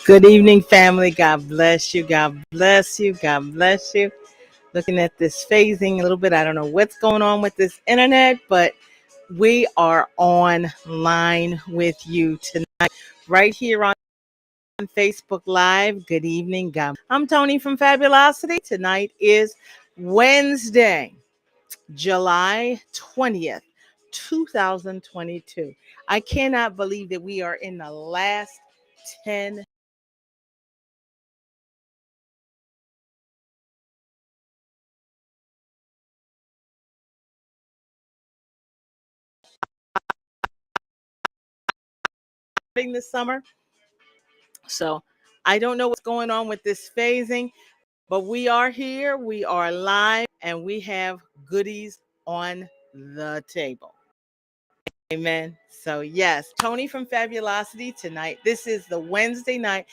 Good evening, family. God bless you. God bless you. God bless you. Looking at this phasing a little bit. I don't know what's going on with this internet, but we are online with you tonight, right here on Facebook Live. Good evening, God. I'm Tony from Fabulosity. Tonight is Wednesday, July 20th, 2022. I cannot believe that we are in the last 10 this summer. So I don't know what's going on with this phasing, but we are here, we are live, and we have goodies on the table. Amen. So yes, Tony from Fabulosity tonight. This is the Wednesday night,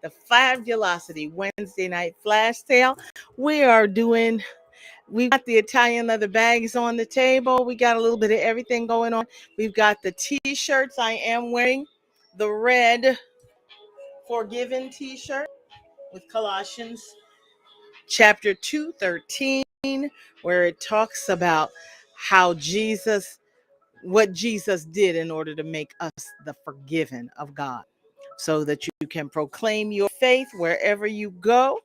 the Fabulosity Wednesday night flash sale. We got the Italian leather bags on the table. We got a little bit of everything going on. We've got the t-shirts. I am wearing the red Forgiven t-shirt with Colossians chapter 2:13, where it talks about how what Jesus did in order to make us the forgiven of God, so that you can proclaim your faith wherever you go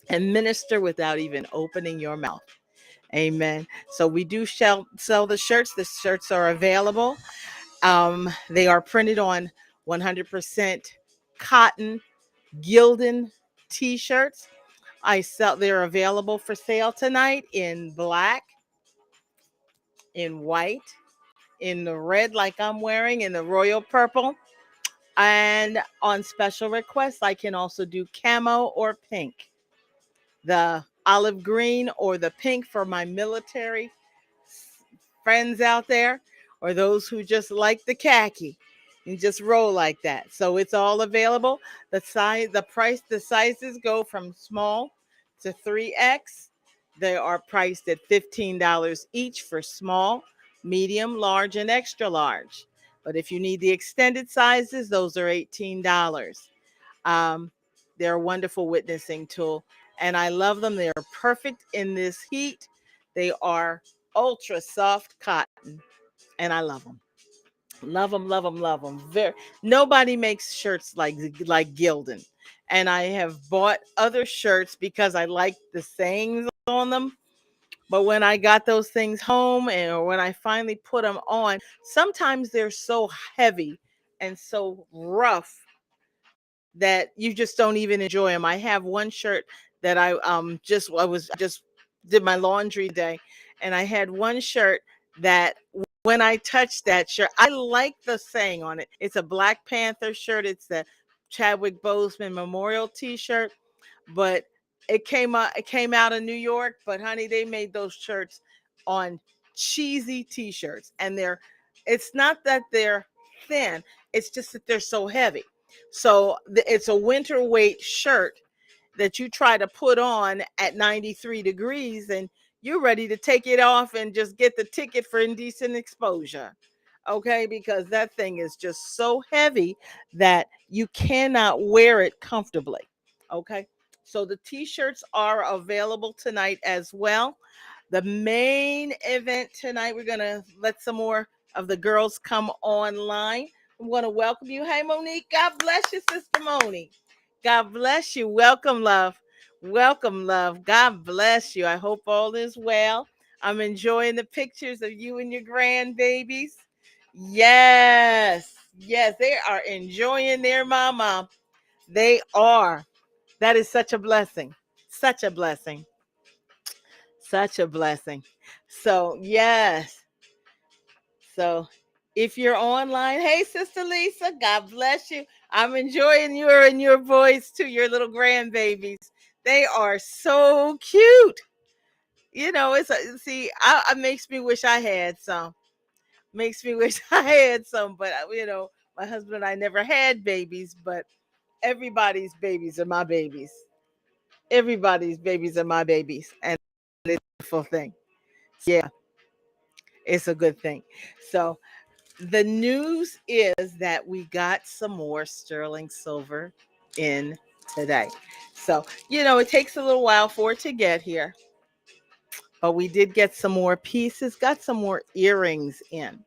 and minister without even opening your mouth. Amen. So we do sell the shirts. The shirts are available. They are printed on 100% cotton Gildan t-shirts. They're available for sale tonight in black, in white, in the red like I'm wearing, in the royal purple, and on special request I can also do camo or pink. The olive green or the pink for my military friends out there, or those who just like the khaki and just roll like that. So it's all available. The sizes go from small to 3X. They are priced at $15 each for small, medium, large, and extra large. But if you need the extended sizes, those are $18. Um, they're a wonderful witnessing tool, and I love them. They are perfect in this heat. They are ultra soft cotton, and I love them. Love them, love them, love them. Nobody makes shirts like Gildan, and I have bought other shirts because I like the sayings on them. But when I got those things home, or when I finally put them on, sometimes they're so heavy and so rough that you just don't even enjoy them. I have one shirt that I just did my laundry today, and I had one shirt that when I touched that shirt, I like the saying on it. It's a Black Panther shirt. It's the Chadwick Boseman Memorial T-shirt, but it came out of New York. But honey, they made those shirts on cheesy T-shirts, and it's not that they're thin, it's just that they're so heavy. So it's a winter weight shirt that you try to put on at 93 degrees, and you're ready to take it off and just get the ticket for indecent exposure. Okay, because that thing is just so heavy that you cannot wear it comfortably. Okay, so the t-shirts are available tonight as well. The main event tonight, we're going to let some more of the girls come online. I'm going to welcome you. Hey, Monique. God bless you, Sister Monique. God bless you. Welcome, love. Welcome, love. God bless you. I hope all is well. I'm enjoying the pictures of you and your grandbabies. Yes. Yes, they are enjoying their mama. They are. That is such a blessing. Such a blessing. Such a blessing. So, yes. So, if you're online, hey, Sister Lisa, God bless you. I'm enjoying your voice to your little grandbabies. They are so cute. You know, it makes me wish I had some. Makes me wish I had some, but my husband and I never had babies, but everybody's babies are my babies. Everybody's babies are my babies, and it's a beautiful thing. Yeah, it's a good thing. So the news is that we got some more sterling silver in today. So, it takes a little while for it to get here, but we did get some more pieces, got some more earrings in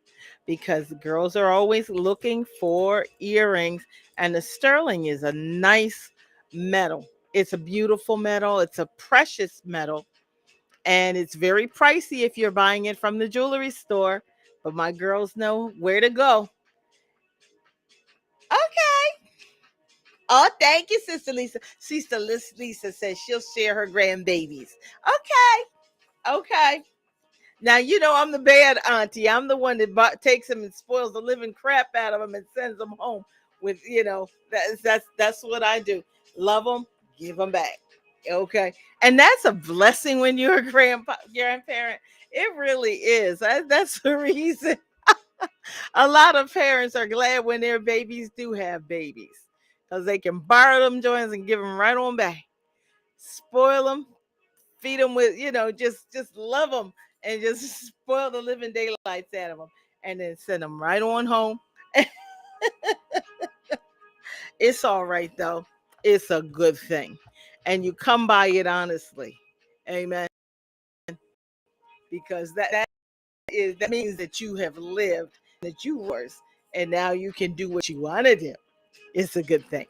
because girls are always looking for earrings. And the sterling is a nice metal. It's a beautiful metal, it's a precious metal, and it's very pricey if you're buying it from the jewelry store. But my girls know where to go. Okay. Oh, thank you, Sister Lisa. Lisa says she'll share her grandbabies. Okay. Okay. Now, I'm the bad auntie. I'm the one that takes them and spoils the living crap out of them and sends them home with, that's what I do. Love them, give them back. Okay. And that's a blessing when you're a grandparent. It really is. That's the reason a lot of parents are glad when their babies do have babies because they can borrow them joints and give them right on back. Spoil them, feed them with, just love them and just spoil the living daylights out of them and then send them right on home. It's all right though. It's a good thing. And you come by it honestly. Amen. Because that means that you have lived, that you were, and now you can do what you want to do. It's a good thing.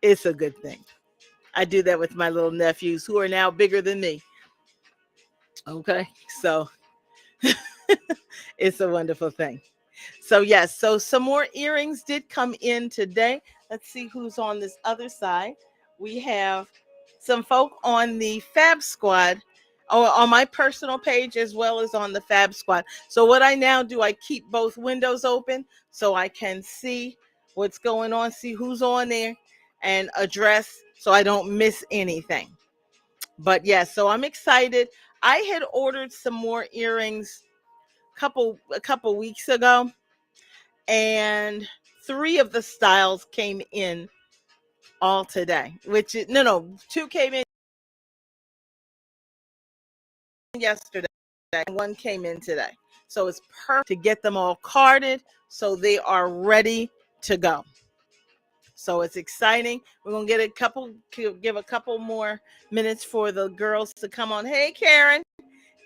It's a good thing. I do that with my little nephews who are now bigger than me. Okay. So it's a wonderful thing. So, yes, so some more earrings did come in today. Let's see who's on this other side. We have some folk on the Fab Squad, or on my personal page as well as on the Fab Squad. So what I now do, I keep both windows open so I can see what's going on, see who's on there, and address so I don't miss anything. But yes, so I'm excited. I had ordered some more earrings a couple weeks ago, and 3 of the styles came in all today, which is no, 2 came in yesterday and 1 came in today. So it's perfect to get them all carded so they are ready to go. So it's exciting. We're going to give a couple more minutes for the girls to come on. Hey, Karen,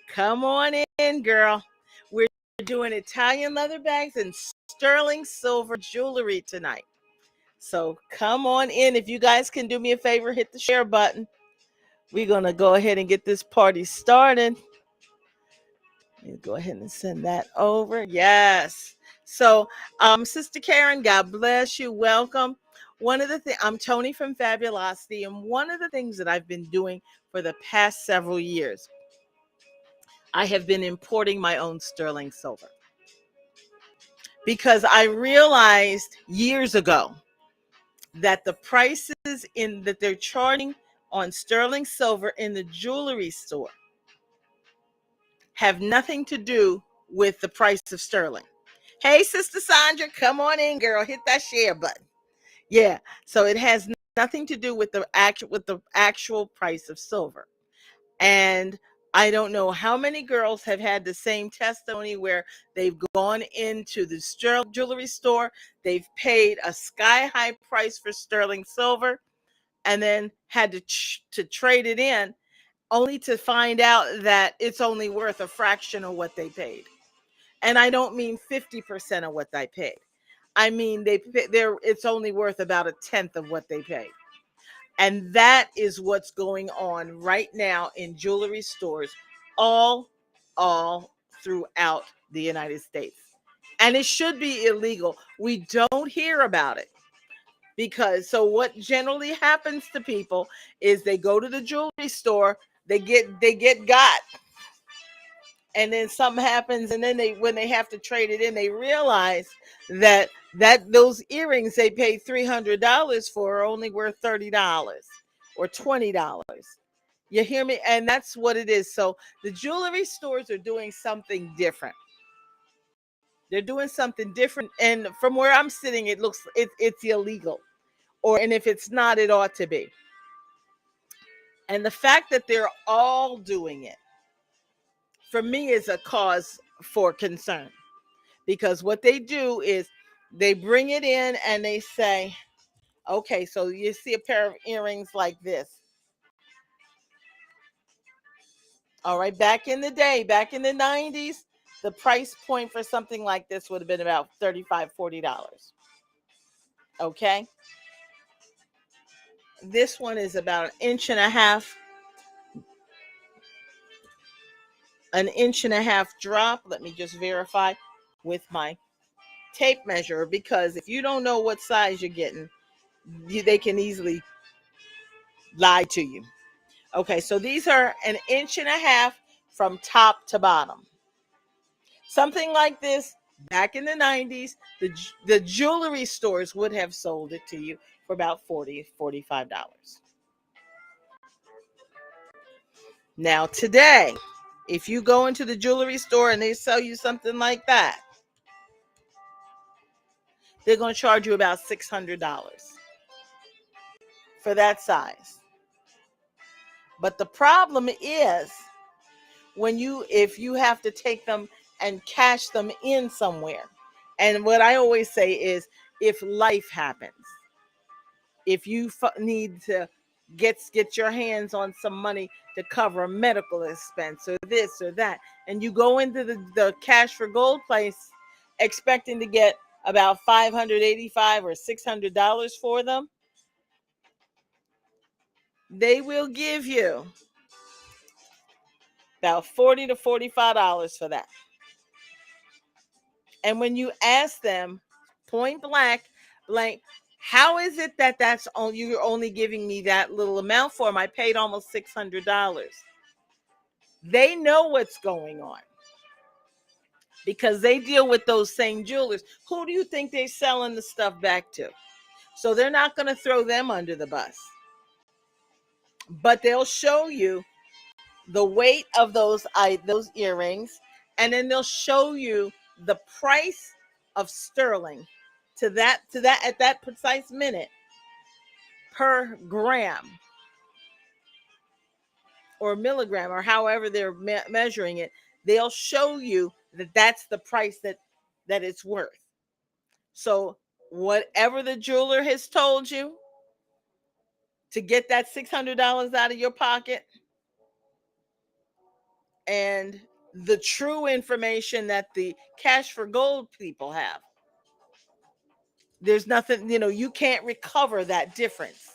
come on in, girl. We're doing Italian leather bags and sterling silver jewelry tonight. So come on in. If you guys can do me a favor, hit the share button. We're going to go ahead and get this party started. Go ahead and send that over. Yes. So, Sister Karen, God bless you. Welcome. One of the things, I'm Tony from Fabulosity, and one of the things that I've been doing for the past several years, I have been importing my own sterling silver because I realized years ago that the prices that they're charging on sterling silver in the jewelry store have nothing to do with the price of sterling. Hey, Sister Sandra, come on in, girl. Hit that share button. Yeah. So it has nothing to do with the actual price of silver. And I don't know how many girls have had the same testimony where they've gone into the jewelry store, they've paid a sky high price for sterling silver, and then had to trade it in, only to find out that it's only worth a fraction of what they paid. And I don't mean 50% of what they paid. I mean it's only worth about a tenth of what they paid. And that is what's going on right now in jewelry stores all all throughout the United States. And it should be illegal. We don't hear about it because so what generally happens to people is they go to the jewelry store, they get got, and then something happens, and then they when they have to trade it in, they realize that those earrings they paid $300 for are only worth $30 or $20. You hear me? And that's what it is. So the jewelry stores are doing something different. They're doing something different, and from where I'm sitting, it's illegal, or and if it's not, it ought to be. And the fact that they're all doing it, for me, is a cause for concern. Because what they do is they bring it in and they say, okay, so you see a pair of earrings like this. All right, back in the day, back in the 90s, the price point for something like this would have been about $35, $40. Okay. This one is about an inch and a half drop. Let me just verify with my tape measure, because if you don't know what size you're getting, they can easily lie to you. Okay, so these are an inch and a half from top to bottom. Something like this back in the 90s, the jewelry stores would have sold it to you for about $40, $45. Now, today, if you go into the jewelry store and they sell you something like that, they're going to charge you about $600 for that size. But the problem is if you have to take them and cash them in somewhere. And what I always say is, if life happens, if you need to get your hands on some money to cover a medical expense or this or that, and you go into the cash for gold place expecting to get about $585 or $600 for them, they will give you about $40 to $45 for that. And when you ask them point blank, how is it that you're only giving me that little amount for them? I paid almost $600. They know what's going on because they deal with those same jewelers. Who do you think they're selling the stuff back to? So they're not going to throw them under the bus, but they'll show you the weight of those earrings, and then they'll show you the price of sterling to that at that precise minute per gram or milligram, or however they're measuring it. They'll show you that that's the price that it's worth. So whatever the jeweler has told you to get that $600 out of your pocket, and the true information that the cash for gold people have, there's nothing, you can't recover that difference.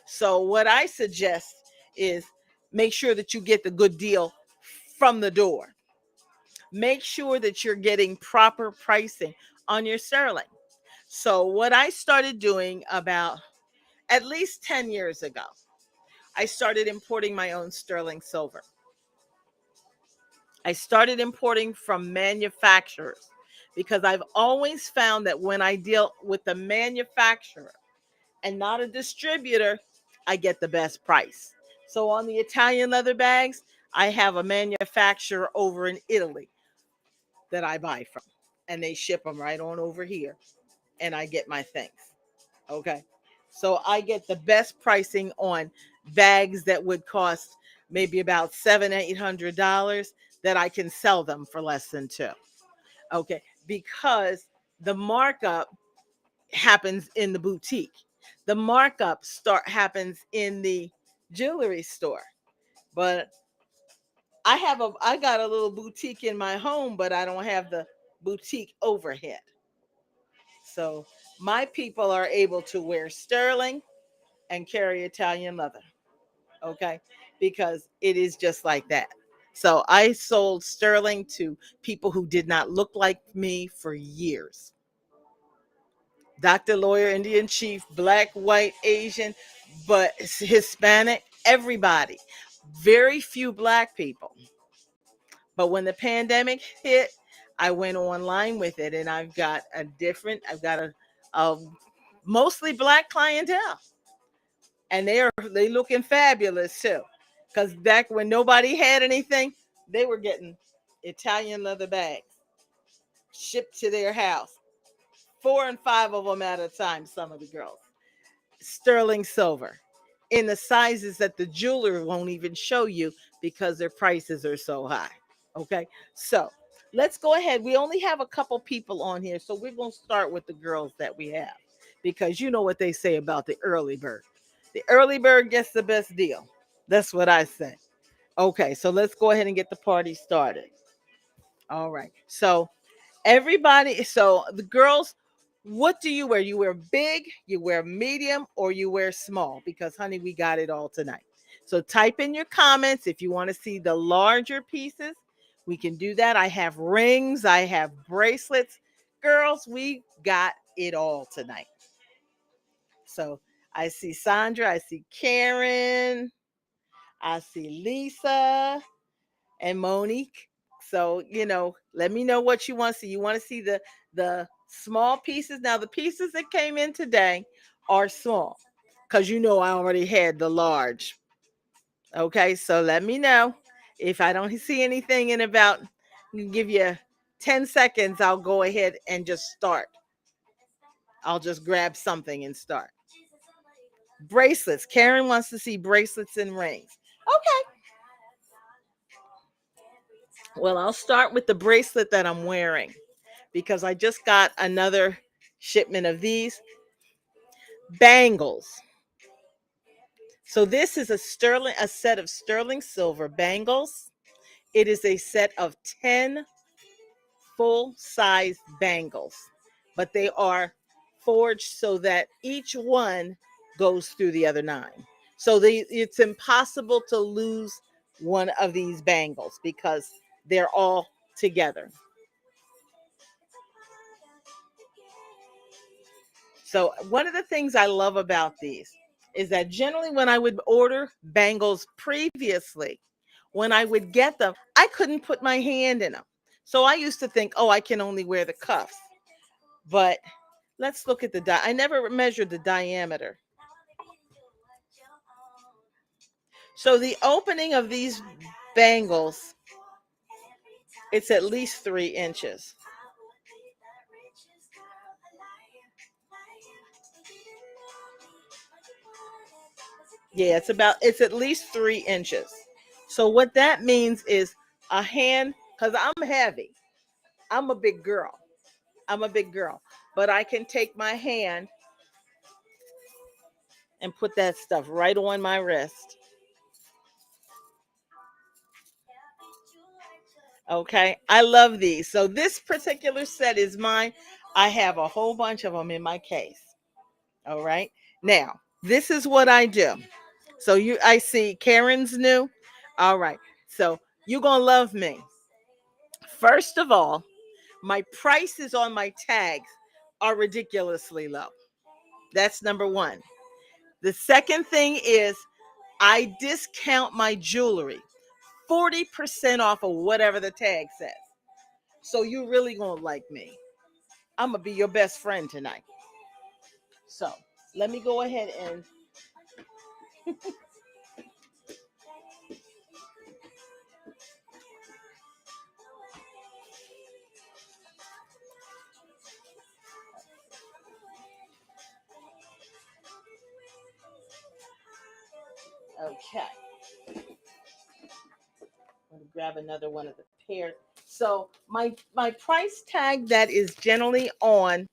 So what I suggest is make sure that you get the good deal from the door. Make sure that you're getting proper pricing on your sterling. So what I started doing about at least 10 years ago, I started importing my own sterling silver. I started importing from manufacturers because I've always found that when I deal with the manufacturer and not a distributor, I get the best price. So on the Italian leather bags, I have a manufacturer over in Italy that I buy from, and they ship them right on over here, and I get my things. Okay. So I get the best pricing on bags that would cost maybe about $700-800, that I can sell them for less than two. Okay, because the markup happens in the boutique. The markup start happens in the jewelry store. But I got a little boutique in my home, but I don't have the boutique overhead. So my people are able to wear sterling and carry Italian leather. Okay, because it is just like that. So I sold sterling to people who did not look like me for years. Doctor, lawyer, Indian chief, black, white, Asian, but Hispanic, everybody. Very few black people. But when the pandemic hit, I went online with it, and I've got a mostly black clientele, and they looking fabulous too. Because back when nobody had anything, they were getting Italian leather bags shipped to their house, 4 and 5 of them at a time. Some of the girls, sterling silver, in the sizes that the jeweler won't even show you because their prices are so high. Okay, so let's go ahead. We only have a couple people on here, so we're going to start with the girls that we have, because you know what they say about the early bird. The early bird gets the best deal. That's what I say. Okay, so let's go ahead and get the party started. All right. So the girls, what do you wear? You wear big, you wear medium, or you wear small? Because honey, we got it all tonight. So type in your comments if you want to see the larger pieces. We can do that. I have rings, I have bracelets. Girls, we got it all tonight. So I see Sandra, I see Karen, I see Lisa and Monique. So, let me know what you want to see. You want to see the small pieces. Now, the pieces that came in today are small, because I already had the large. Okay, so let me know if I don't see anything in about, give you 10 seconds. I'll go ahead and just start. I'll just grab something and start. Bracelets. Karen wants to see bracelets and rings. Okay. Well, I'll start with the bracelet that I'm wearing, because I just got another shipment of these bangles. So this is a set of sterling silver bangles. It is a set of 10 full size bangles, but they are forged so that each one goes through the other 9. So it's impossible to lose one of these bangles because they're all together. So one of the things I love about these is that generally when I would order bangles previously, when I would get them, I couldn't put my hand in them. So I used to think, oh, I can only wear the cuffs. But let's look at I never measured the diameter. So the opening of these bangles, it's at least 3 inches. Yeah, it's at least 3 inches. So what that means is a hand, because I'm heavy. I'm a big girl. I'm a big girl. But I can take my hand and put that stuff right on my wrist. Okay. I love these. So this particular set is mine. I have a whole bunch of them in my case. All right. Now, this is what I do. So I see Karen's new. All right. So you're going to love me. First of all, my prices on my tags are ridiculously low. That's number one. The second thing is I discount my jewelry 40% off of whatever the tag says. So you really gonna like me. I'm gonna be your best friend tonight. So let me go ahead and okay. grab another one of the pairs. So my price tag that is generally on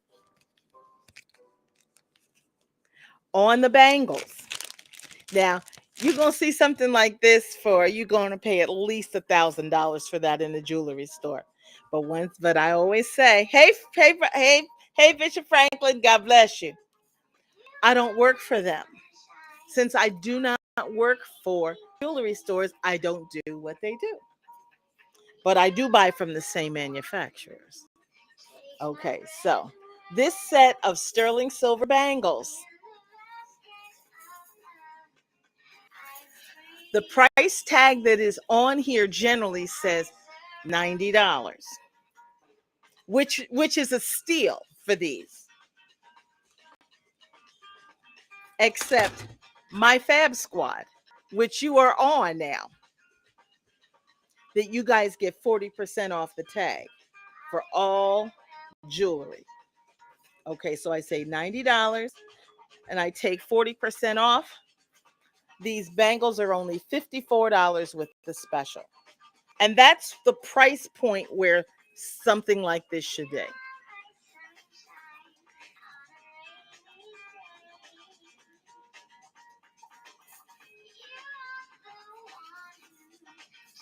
the bangles. Now, you're going to see something like this you're going to pay at least $1,000 for that in the jewelry store. But I always say, hey, Bishop Franklin, God bless you. I don't work for them. Since I do not work for jewelry stores, I don't do what they do. But I do buy from the same manufacturers. Okay, so this set of sterling silver bangles, the price tag that is on here generally says $90, which is a steal for these. Except my Fab Squad, which you are on now, that you guys get 40% off the tag for all jewelry. Okay, so I say $90 and I take 40% off. These bangles are only $54 with the special. And that's the price point where something like this should be.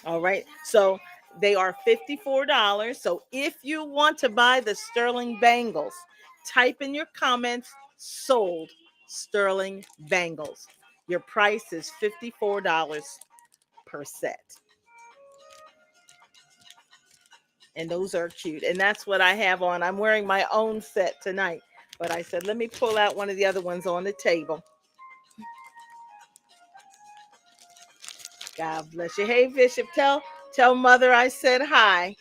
All right. So they are $54. So if you want to buy the sterling bangles, type in your comments sold sterling bangles. Your price is $54 per set. And those are cute. And that's what I have on. I'm wearing my own set tonight. But I said, let me pull out one of the other ones on the table. God bless you. Hey, Bishop, tell Mother I said hi.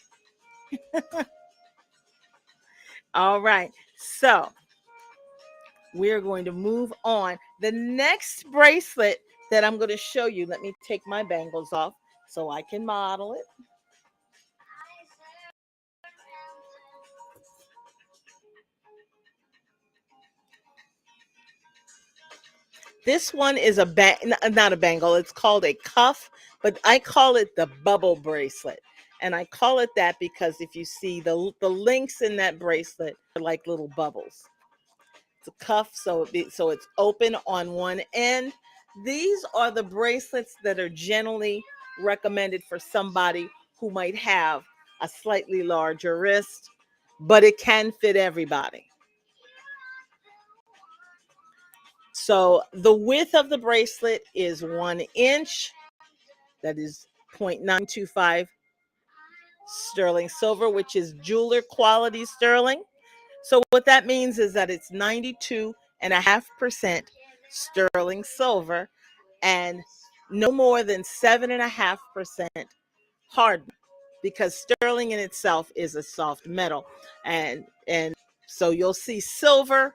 All right. So we're going to move on. The next bracelet that I'm going to show you, let me take my bangles off so I can model it. This one is not a bangle. It's called a cuff, but I call it the bubble bracelet. And I call it that because if you see the links in that bracelet are like little bubbles. It's a cuff, so it's open on one end. These are the bracelets that are generally recommended for somebody who might have a slightly larger wrist, but it can fit everybody. So the width of the bracelet is 1 inch. That is 0.925 sterling silver, which is jeweler quality sterling. So what that means is that it's 92.5% sterling silver and no more than 7.5% hardened, because sterling in itself is a soft metal. And so you'll see silver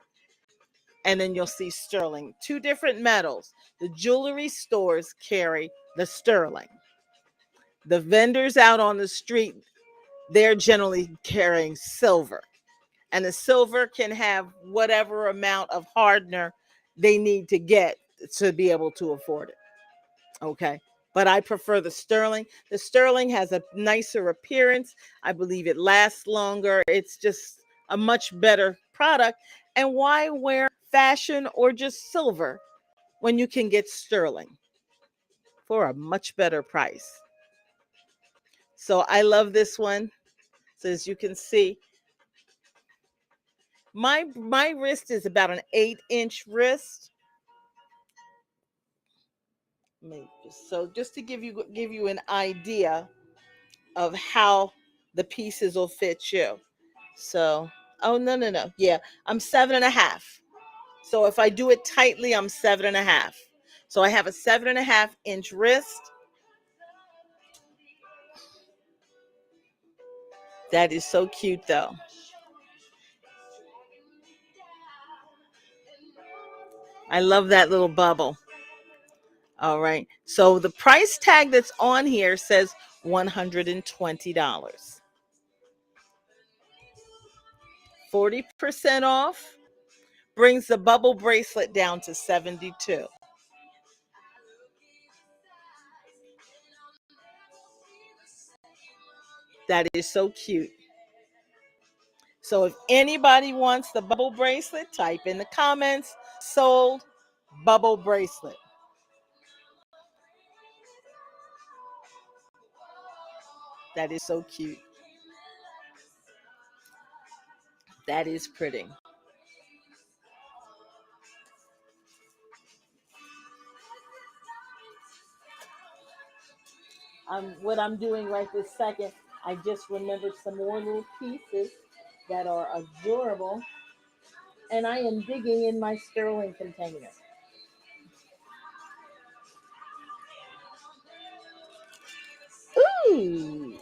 and then you'll see sterling, two different metals. The jewelry stores carry the sterling. The vendors out on the street, they're generally carrying silver. And the silver can have whatever amount of hardener they need to get to be able to afford it. Okay. But I prefer the sterling. The sterling has a nicer appearance. I believe it lasts longer. It's just a much better product. And why wear fashion or just silver when you can get sterling for a much better price? So I love this one. So as you can see, my wrist is about an 8-inch wrist. So just to give you an idea of how the pieces will fit you. So, oh no. Yeah, I'm 7.5. So if I do it tightly, I'm 7.5. So I have a 7.5-inch wrist. That is so cute though. I love that little bubble. All right. So the price tag that's on here says $120. 40% off brings the bubble bracelet down to $72. That is so cute. So if anybody wants the bubble bracelet, type in the comments, sold bubble bracelet. That is so cute. That is pretty. What I'm doing right this second, I just remembered some more little pieces that are adorable, and I am digging in my sterling container. Ooh.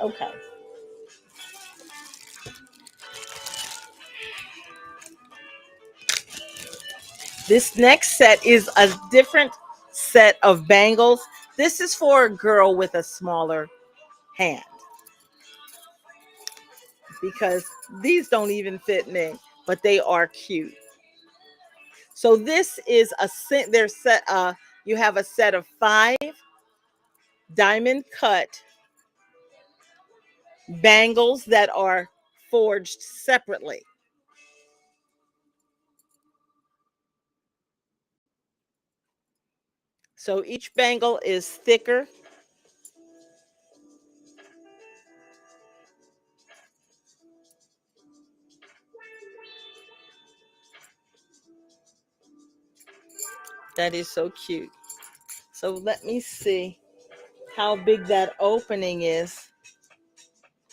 Okay. This next set is a different set of bangles. This is for a girl with a smaller hand because these don't even fit me, but they are cute. So this is a set. There's set. You have a set of 5 diamond cut bangles that are forged separately. So each bangle is thicker. That is so cute. So let me see how big that opening is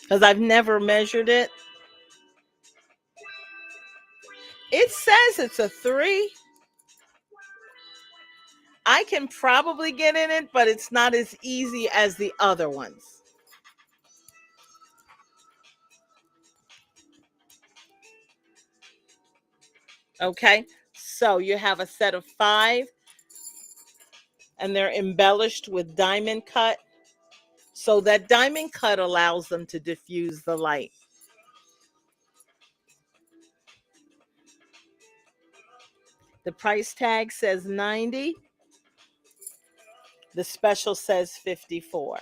because I've never measured it. It says it's a 3. I can probably get in it, but it's not as easy as the other ones. Okay, so you have a set of 5 and they're embellished with diamond cut. So that diamond cut allows them to diffuse the light. The price tag says 90. The special says 54.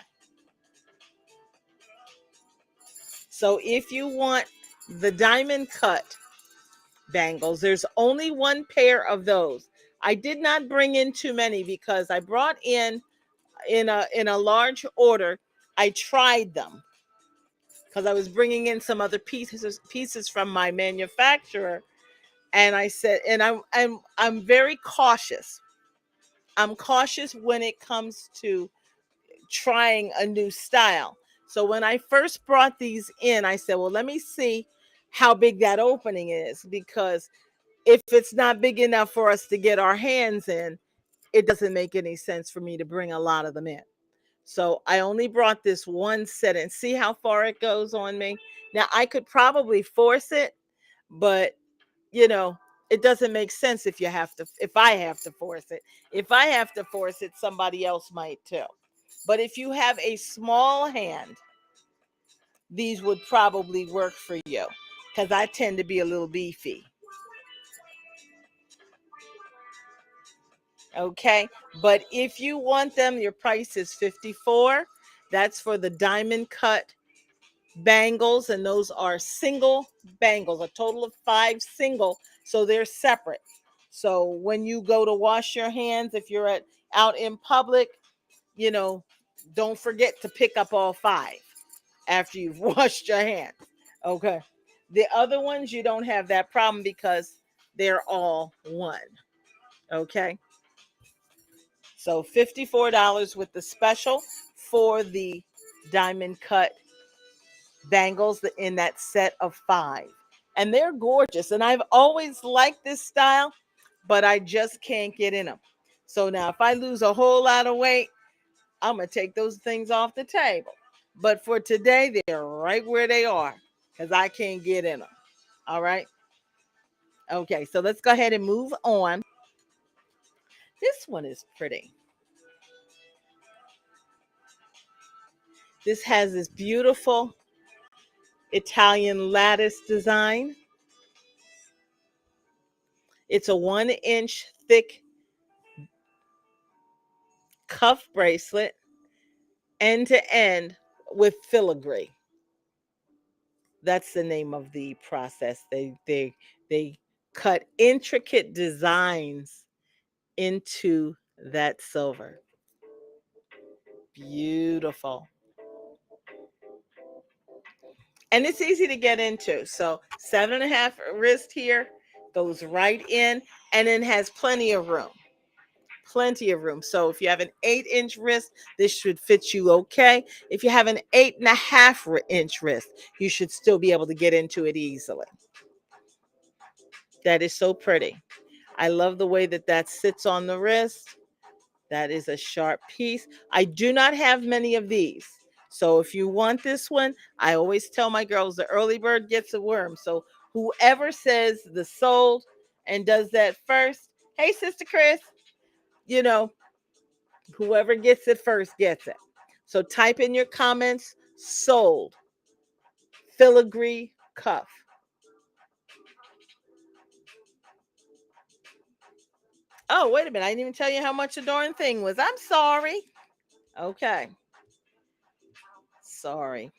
So if you want the diamond cut bangles, there's only one pair of those. I did not bring in too many because I brought in a large order. I tried them because I was bringing in some other pieces from my manufacturer, and I said, and I'm very cautious. I'm cautious when it comes to trying a new style. So when I first brought these in, I said, well, let me see how big that opening is, because if it's not big enough for us to get our hands in, it doesn't make any sense for me to bring a lot of them in. So I only brought this one set and see how far it goes on me. Now I could probably force it, but you know, it doesn't make sense if I have to force it. If I have to force it, somebody else might too. But if you have a small hand, these would probably work for you because I tend to be a little beefy. Okay. But if you want them, your price is 54. That's for the diamond cut bangles, and those are single bangles, a total of 5 single, so they're separate. So when you go to wash your hands, if you're out in public, you know, don't forget to pick up all 5 after you've washed your hands. Okay. The other ones you don't have that problem because they're all one. Okay. So $54 with the special for the diamond cut bangles in that set of 5. And they're gorgeous. And I've always liked this style, but I just can't get in them. So now if I lose a whole lot of weight, I'm going to take those things off the table. But for today, they're right where they are because I can't get in them. All right. Okay. So let's go ahead and move on. This one is pretty. This has this beautiful, Italian lattice design. It's a 1-inch thick cuff bracelet, end to end with filigree. That's the name of the process. They cut intricate designs into that silver. Beautiful. And it's easy to get into. So 7.5 wrist here goes right in, and then has plenty of room. Plenty of room. So if you have an 8-inch wrist, this should fit you okay. If you have an 8.5-inch wrist, you should still be able to get into it easily. That is so pretty. I love the way that that sits on the wrist. That is a sharp piece. I do not have many of these. So if you want this one, I always tell my girls the early bird gets a worm. So whoever says the sold and does that first, hey, Sister Chris, you know, whoever gets it first gets it. So type in your comments, sold, filigree cuff. Oh, wait a minute. I didn't even tell you how much the darn thing was. I'm sorry. Okay. Sorry.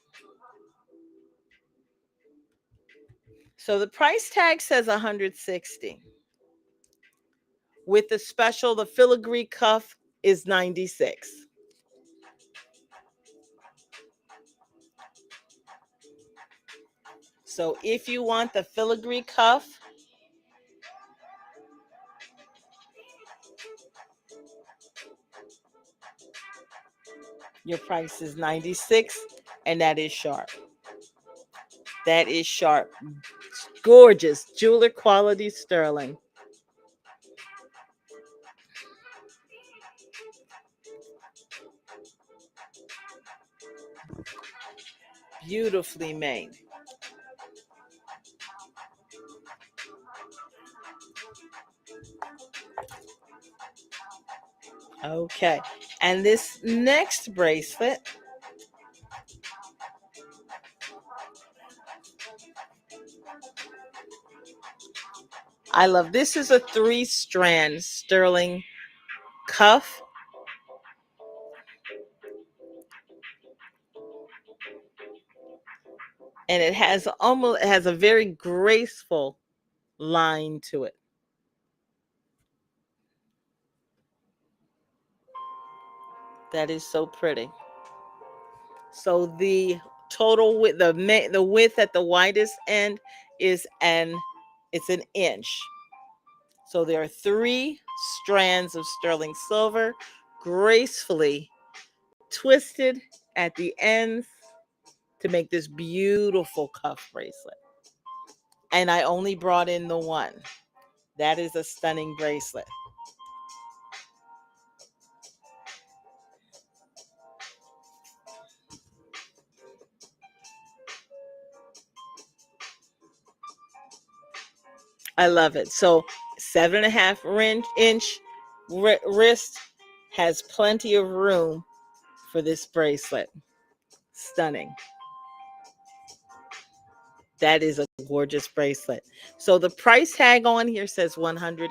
So the price tag says 160. With the special, the filigree cuff is 96. So if you want the filigree cuff, your price is 96, and that is sharp. That is sharp. Gorgeous jeweler quality sterling. Beautifully made. Okay. And this next bracelet, I love. This is a 3-strand sterling cuff. And it has a very graceful line to it. That is so pretty. So the total width, the width at the widest end is it's an inch. So there are 3 strands of sterling silver, gracefully twisted at the ends to make this beautiful cuff bracelet. And I only brought in the one. That is a stunning bracelet. I love it. So 7.5-inch wrist has plenty of room for this bracelet. Stunning. That is a gorgeous bracelet. So the price tag on here says $180.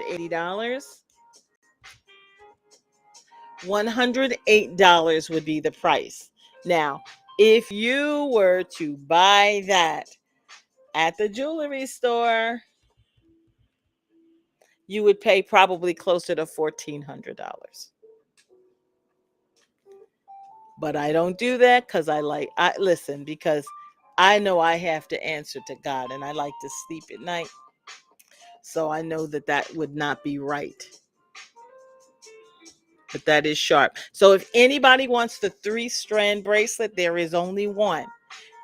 $108 would be the price. Now, if you were to buy that at the jewelry store, you would pay probably closer to $1,400. But I don't do that because I listen, because I know I have to answer to God, and I like to sleep at night. So I know that that would not be right. But that is sharp. So if anybody wants the 3-strand bracelet, there is only one.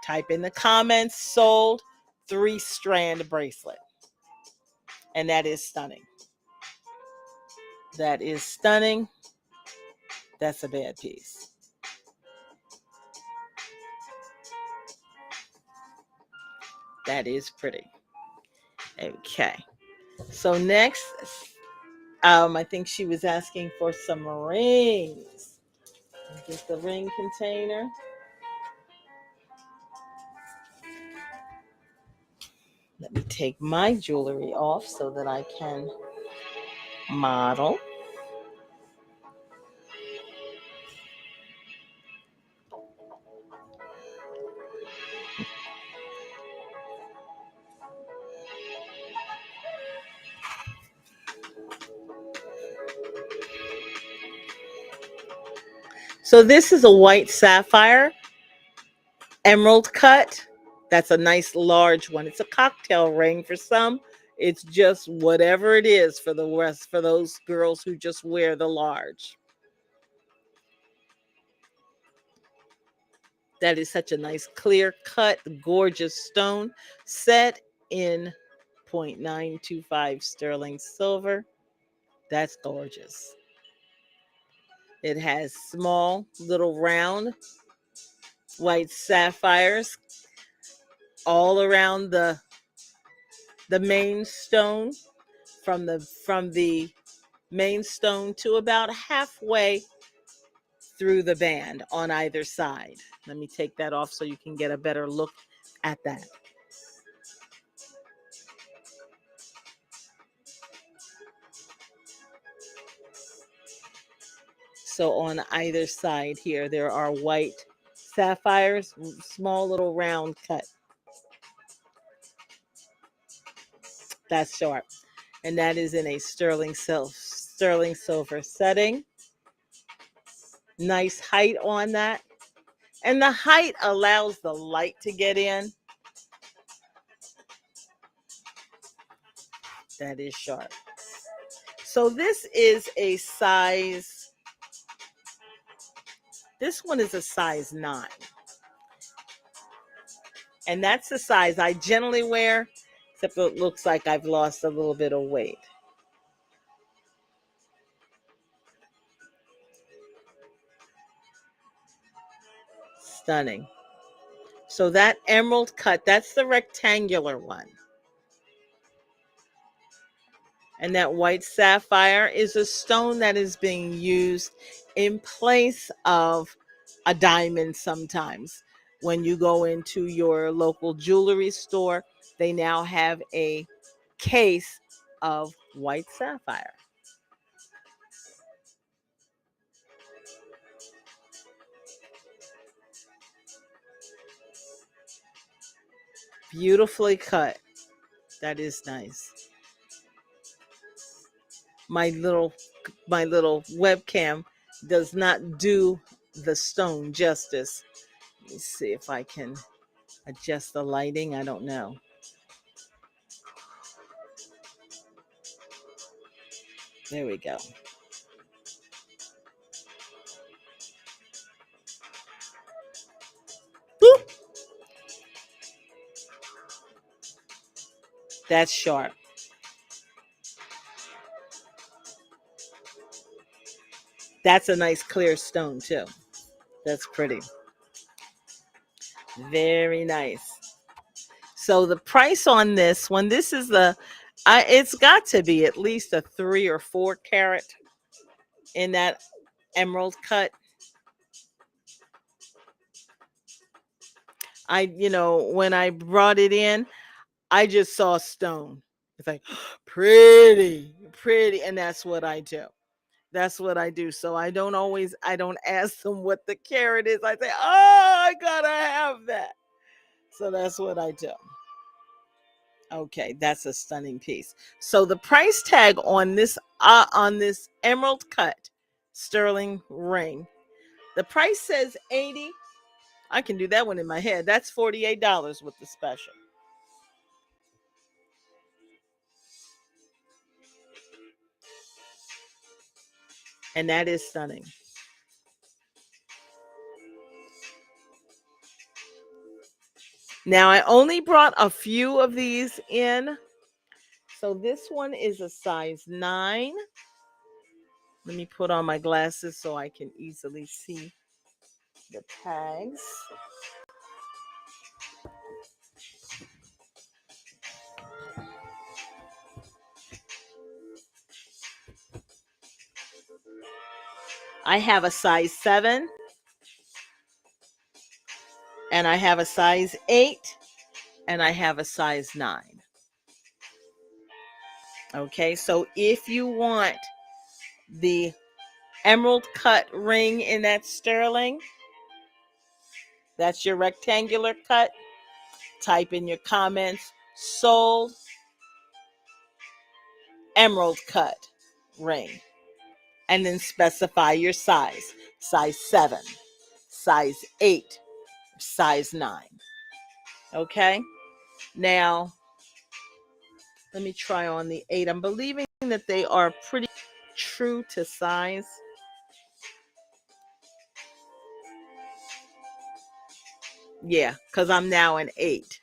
Type in the comments, sold 3-strand bracelet. And that is stunning. That is stunning. That's a bad piece. That is pretty. Okay. So next, I think she was asking for some rings. Get the ring container. Let me take my jewelry off so that I can model. So this is a white sapphire emerald cut. That's a nice large one. It's a cocktail ring for some. It's just whatever it is for the rest, for those girls who just wear the large. That is such a nice clear cut, gorgeous stone set in 0.925 sterling silver. That's gorgeous. It has small little round white sapphires all around the main stone, from the main stone to about halfway through the band on either side. Let me take that off so you can get a better look at that. So on either side here, there are white sapphires, small little round cut. That's sharp. And that is in a sterling silver setting. Nice height on that. And the height allows the light to get in. That is sharp. So this one is a size 9. And that's the size I generally wear, except it looks like I've lost a little bit of weight. Stunning. So that emerald cut, that's the rectangular one. And that white sapphire is a stone that is being used in place of a diamond sometimes. When you go into your local jewelry store, they now have a case of white sapphire. Beautifully cut. That is nice. My little webcam does not do the stone justice. Let me see if I can adjust the lighting. I don't know. There we go. Boop. That's sharp. That's a nice clear stone too. That's pretty. Very nice. So the price on this one, this is it's got to be at least a 3 or 4 carat in that emerald cut. When I brought it in, I just saw stone. It's like pretty, pretty, and that's what I do. That's what I do. So I don't ask them what the carat is. I say, oh, I gotta have that. So that's what I do. Okay, that's a stunning piece. So the price tag on this emerald cut sterling ring, the price says 80. I can do that one in my head. That's $48 with the special. And that is stunning. Now I only brought a few of these in. So this one is a size 9. Let me put on my glasses so I can easily see the tags. I have a size 7 and I have a size 8 and I have a size 9. Okay, so if you want the emerald cut ring in that sterling, that's your rectangular cut, type in your comments, sold emerald cut ring, and then specify your size 7, size 8, size 9. Okay, now let me try on the 8. I'm believing that they are pretty true to size. Yeah, because I'm now an 8.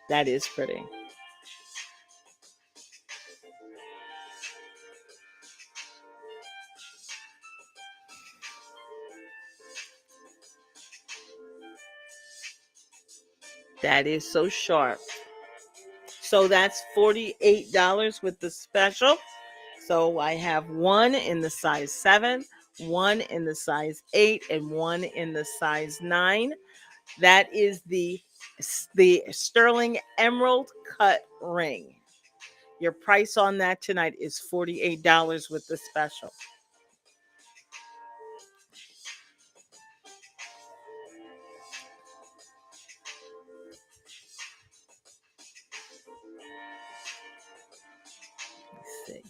That is pretty. That is so sharp. So that's $48 with the special. So I have one in the size 7, one in the size 8, and one in the size 9. That is the sterling emerald cut ring. Your price on that tonight is $48 with the special. Let's see.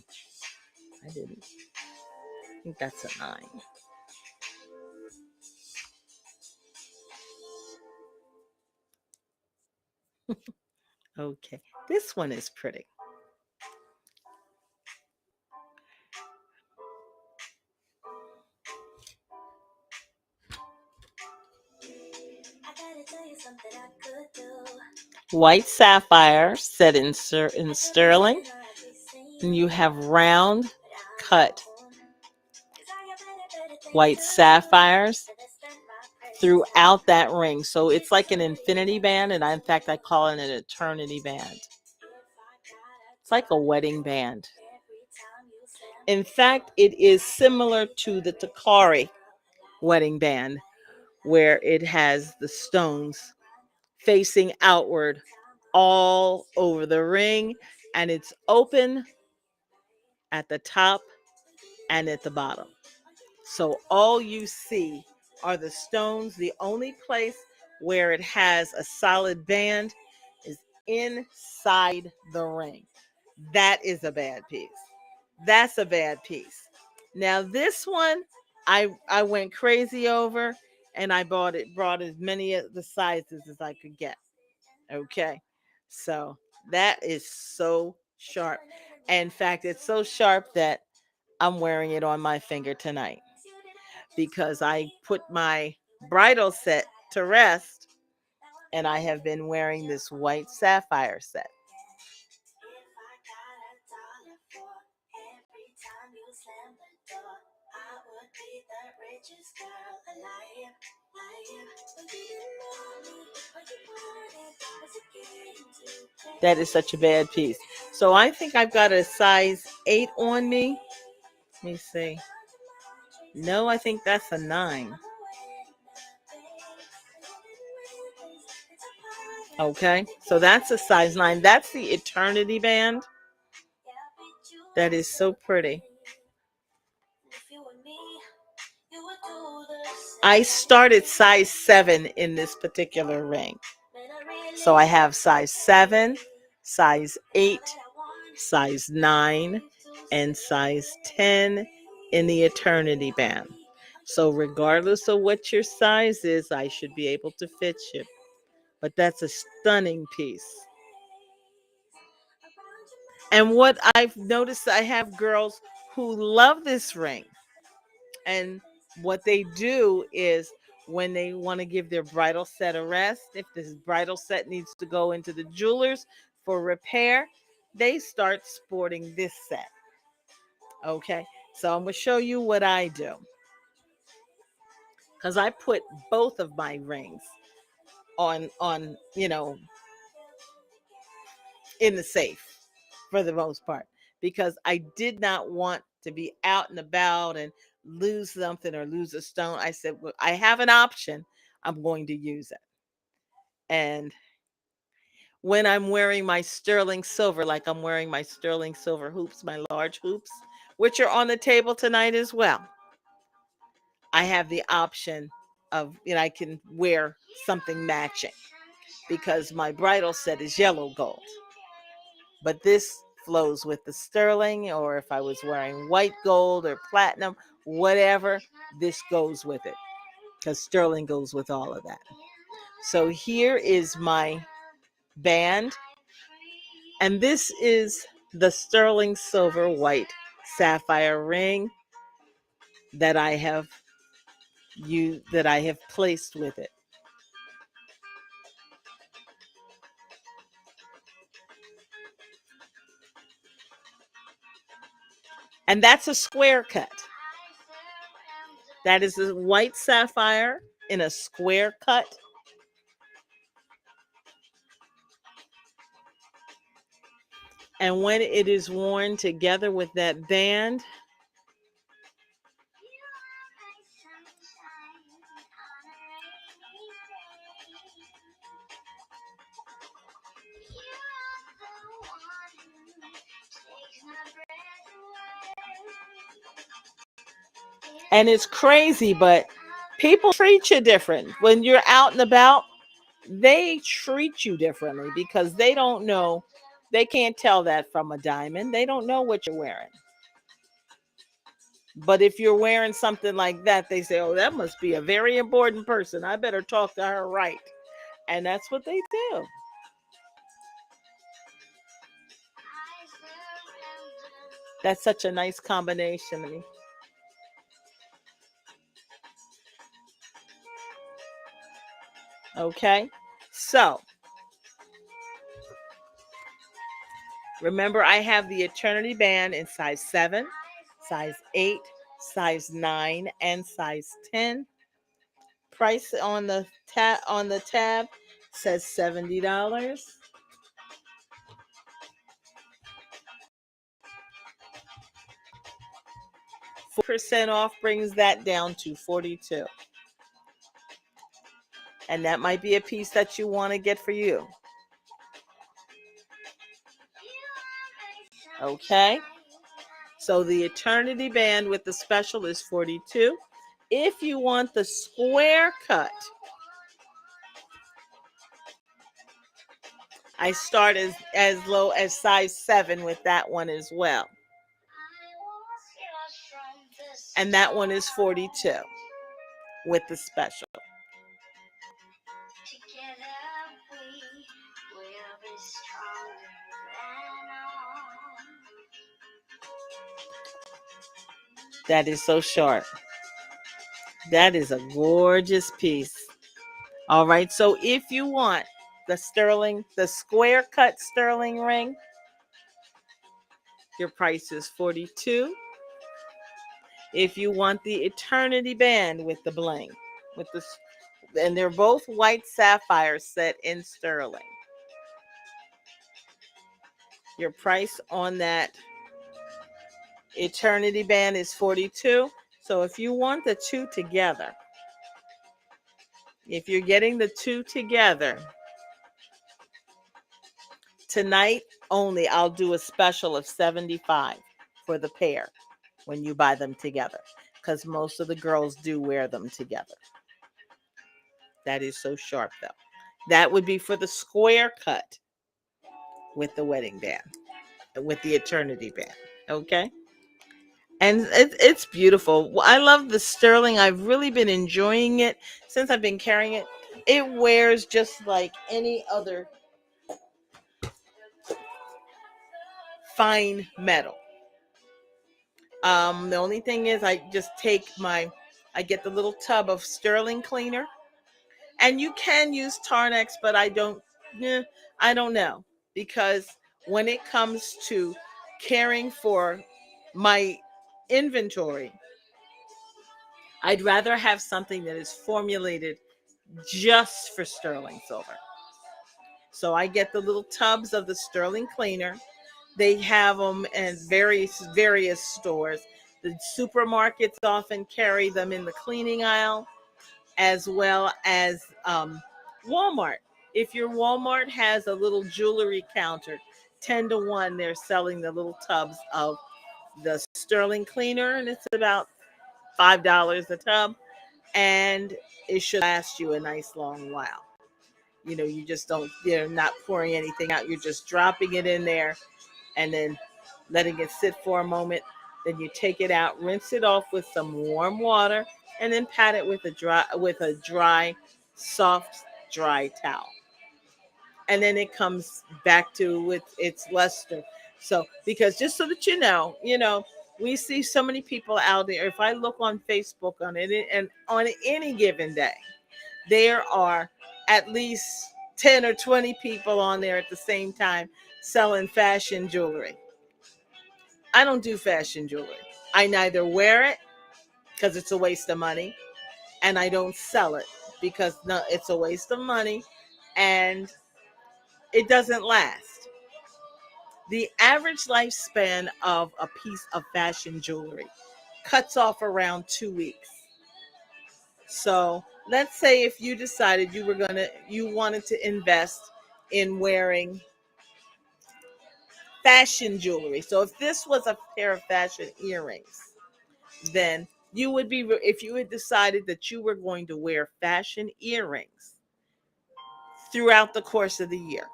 I didn't think that's a 9. Okay. This one is pretty. White sapphire set in sterling. And you have round cut white sapphires throughout that ring. So it's like an infinity band, and in fact I call it an eternity band. It's like a wedding band. In fact, it is similar to the Takari wedding band, where it has the stones facing outward all over the ring, and it's open at the top and at the bottom. So all you see are the stones. The only place where it has a solid band is inside the ring. That is a bad piece. That's a bad piece. Now this one I went crazy over, and I brought as many of the sizes as I could get. Okay. So that is so sharp. In fact, it's so sharp that I'm wearing it on my finger tonight because I put my bridal set to rest, and I have been wearing this white sapphire set. That is such a bad piece. So I think I've got a size 8 on me. Let me see. No, I think that's a 9. Okay, so that's a size 9. That's the eternity band. That is so pretty. I started size 7 in this particular ring. So I have size 7, size 8, size 9, and size 10 in the eternity band. So regardless of what your size is, I should be able to fit you. But that's a stunning piece. And what I've noticed, I have girls who love this ring. And what they do is when they want to give their bridal set a rest, if this bridal set needs to go into the jewelers for repair, they start sporting this set. Okay, so I'm going to show you what I do, because I put both of my rings on in the safe for the most part, because I did not want to be out and about and lose something or lose a stone. I said, well, I have an option. I'm going to use it. And when I'm wearing my sterling silver, like I'm wearing my sterling silver hoops, my large hoops, which are on the table tonight as well, I have the option of, I can wear something matching because my bridal set is yellow gold. But this flows with the sterling, or if I was wearing white gold or platinum, whatever, this goes with it because sterling goes with all of that. So here is my band, and this is the sterling silver white sapphire ring that I have placed with it. And that's a square cut. That is a white sapphire in a square cut. And when it is worn together with that band, and it's crazy, but people treat you different. When you're out and about, they treat you differently because they don't know. They can't tell that from a diamond. They don't know what you're wearing. But if you're wearing something like that, they say, oh, that must be a very important person. I better talk to her right. And that's what they do. That's such a nice combination. Okay. So remember, I have the Eternity Band in size 7, size 8, size 9, and size 10. Price on the tab says $70. 4% off brings that down to $42. And that might be a piece that you want to get for you. Okay. So the Eternity Band with the special is $42. If you want the square cut, I start as low as size 7 with that one as well. And that one is $42 with the special. That is so sharp. That is a gorgeous piece. All right, so if you want the square cut sterling ring, your price is $42. If you want the Eternity Band with the bling, and they're both white sapphire set in sterling, your price on that Eternity Band is $42. So if you want the two together, if you're getting the two together, tonight only I'll do a special of $75 for the pair when you buy them together, because most of the girls do wear them together. That is so sharp though. That would be for the square cut with the wedding band, with the Eternity Band. Okay. And it's beautiful. I love the sterling. I've really been enjoying it since I've been carrying it. It wears just like any other fine metal. The only thing is I get the little tub of sterling cleaner, and you can use Tarnex, but I don't know, because when it comes to caring for my inventory, I'd rather have something that is formulated just for sterling silver. So I get the little tubs of the sterling cleaner. They have them at various stores. The supermarkets often carry them in the cleaning aisle. as well as Walmart. If your Walmart has a little jewelry counter, 10 to 1, they're selling the little tubs of the sterling cleaner, and it's about $5 a tub, and it should last you a nice long while. You just don't, you're not pouring anything out, you're just dropping it in there and then letting it sit for a moment. Then you take it out, rinse it off with some warm water, and then pat it with a dry, soft, dry towel. And then it comes back to with its luster. So, because just so that we see so many people out there. If I look on Facebook on it, and on any given day, there are at least 10 or 20 people on there at the same time selling fashion jewelry. I don't do fashion jewelry. I neither wear it because it's a waste of money, and I don't sell it because no, it's a waste of money and it doesn't last. The average lifespan of a piece of fashion jewelry cuts off around 2 weeks. So let's say if you decided you wanted to invest in wearing fashion jewelry. So if this was a pair of fashion earrings, then if you had decided that you were going to wear fashion earrings throughout the course of the year,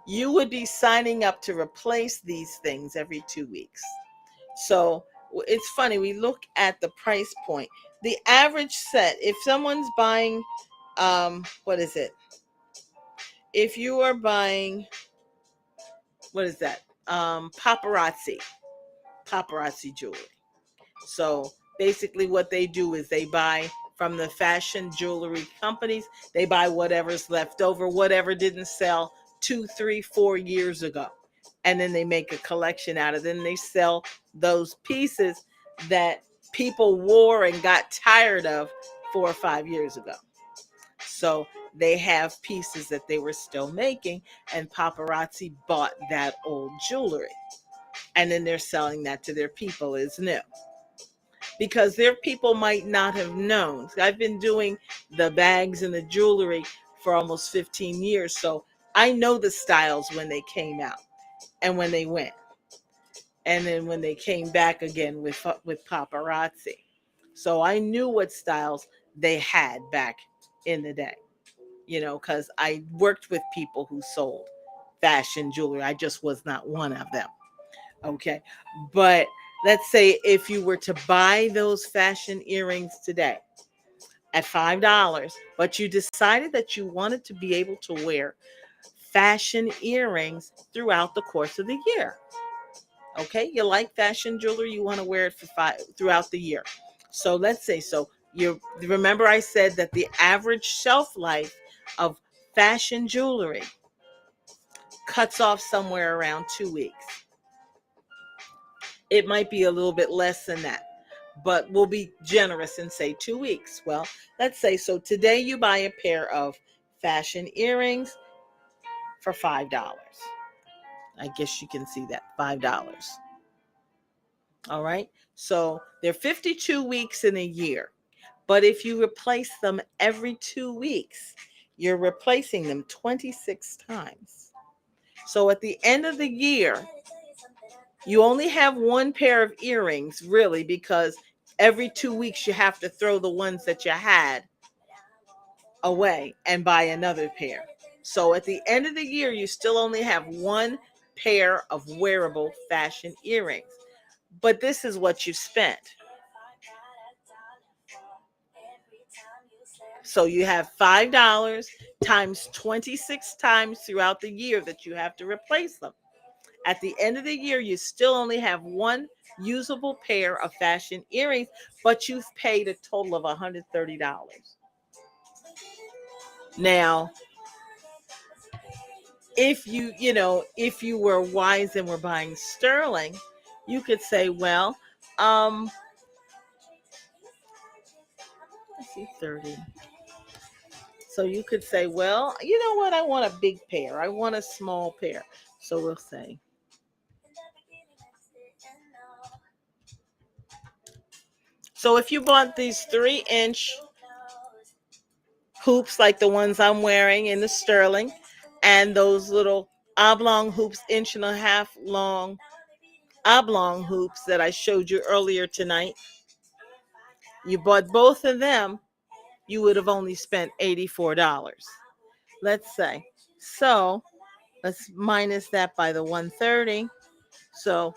you would be signing up to replace these things every 2 weeks. So it's funny, we look at the price point. The average set, if someone's buying, what is it? If you are buying, what is that? Paparazzi jewelry. So basically what they do is they buy from the fashion jewelry companies, they buy whatever's left over, whatever didn't sell 2, 3, 4 years ago. And then they make a collection out of it. Then they sell those pieces that people wore and got tired of 4 or 5 years ago. So they have pieces that they were still making, and paparazzi bought that old jewelry. And then they're selling that to their people as new, because their people might not have known. I've been doing the bags and the jewelry for almost 15 years, so I know the styles when they came out and when they went, and then when they came back again with paparazzi. So I knew what styles they had back in the day, because I worked with people who sold fashion jewelry. I just was not one of them. Okay. But let's say if you were to buy those fashion earrings today at $5, but you decided that you wanted to be able to wear fashion earrings throughout the course of the year. Okay. You like fashion jewelry, you want to wear it throughout the year. So let's say, so you remember I said that the average shelf life of fashion jewelry cuts off somewhere around 2 weeks. It might be a little bit less than that, but we'll be generous and say 2 weeks. Well, let's say, so today you buy a pair of fashion earrings for $5. I guess you can see that, $5. All right. So they're 52 weeks in a year. But if you replace them every 2 weeks, you're replacing them 26 times. So at the end of the year, you only have one pair of earrings, really, because every 2 weeks you have to throw the ones that you had away and buy another pair. So at the end of the year, you still only have one pair of wearable fashion earrings. But this is what you spent. So you have $5 times 26 times throughout the year that you have to replace them. At the end of the year, you still only have one usable pair of fashion earrings, but you've paid a total of $130. Now, if you were wise and were buying sterling, you could say, well, let's see, 30. So you could say, well, you know what? I want a big pair. I want a small pair. So we'll say, so if you bought these 3-inch hoops like the ones I'm wearing in the sterling, and those little oblong hoops, 1.5 inch long oblong hoops that I showed you earlier tonight. You bought both of them, you would have only spent $84. Let's say. So let's minus that by the 130. So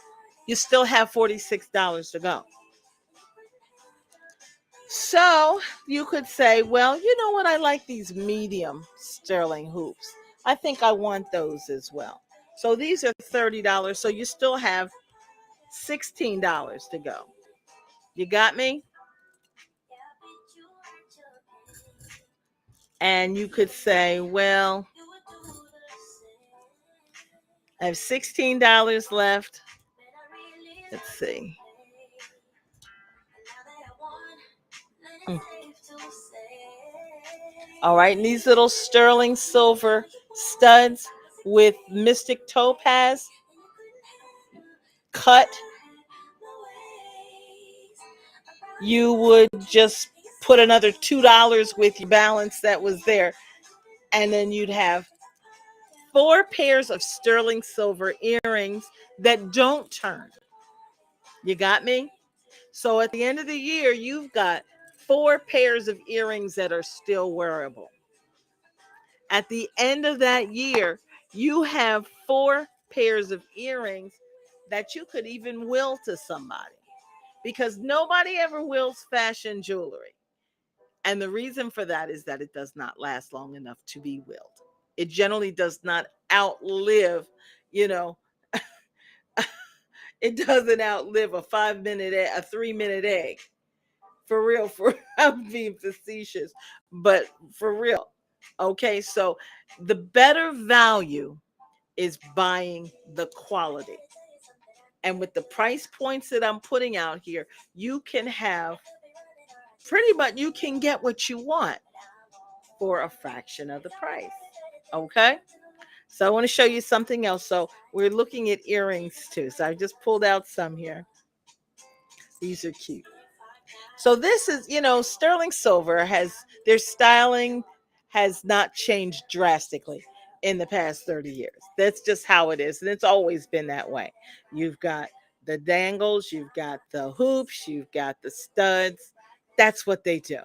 you still have $46 to go. So you could say, well, you know what? I like these medium sterling hoops. I think I want those as well. So these are $30. So you still have $16 to go. You got me? And you could say, well, I have $16 left. Let's see. All right, and these little sterling silver studs with mystic topaz cut, you would just put another $2 with your balance that was there, and then you'd have 4 pairs of sterling silver earrings that don't turn. You got me? So at the end of the year, you've got 4 pairs of earrings that are still wearable. At the end of that year, you have 4 pairs of earrings that you could even will to somebody, because nobody ever wills fashion jewelry. And the reason for that is that it does not last long enough to be willed. It generally does not outlive, you know, it doesn't outlive a 5-minute, a 3-minute egg. For real, I'm being facetious, but for real. Okay, so the better value is buying the quality. And with the price points that I'm putting out here, you can have pretty much, you can get what you want for a fraction of the price. Okay? So I want to show you something else. So we're looking at earrings too. So I just pulled out some here. These are cute. So this is, sterling silver has, their styling has not changed drastically in the past 30 years. That's just how it is. And it's always been that way. You've got the dangles, you've got the hoops, you've got the studs. That's what they do.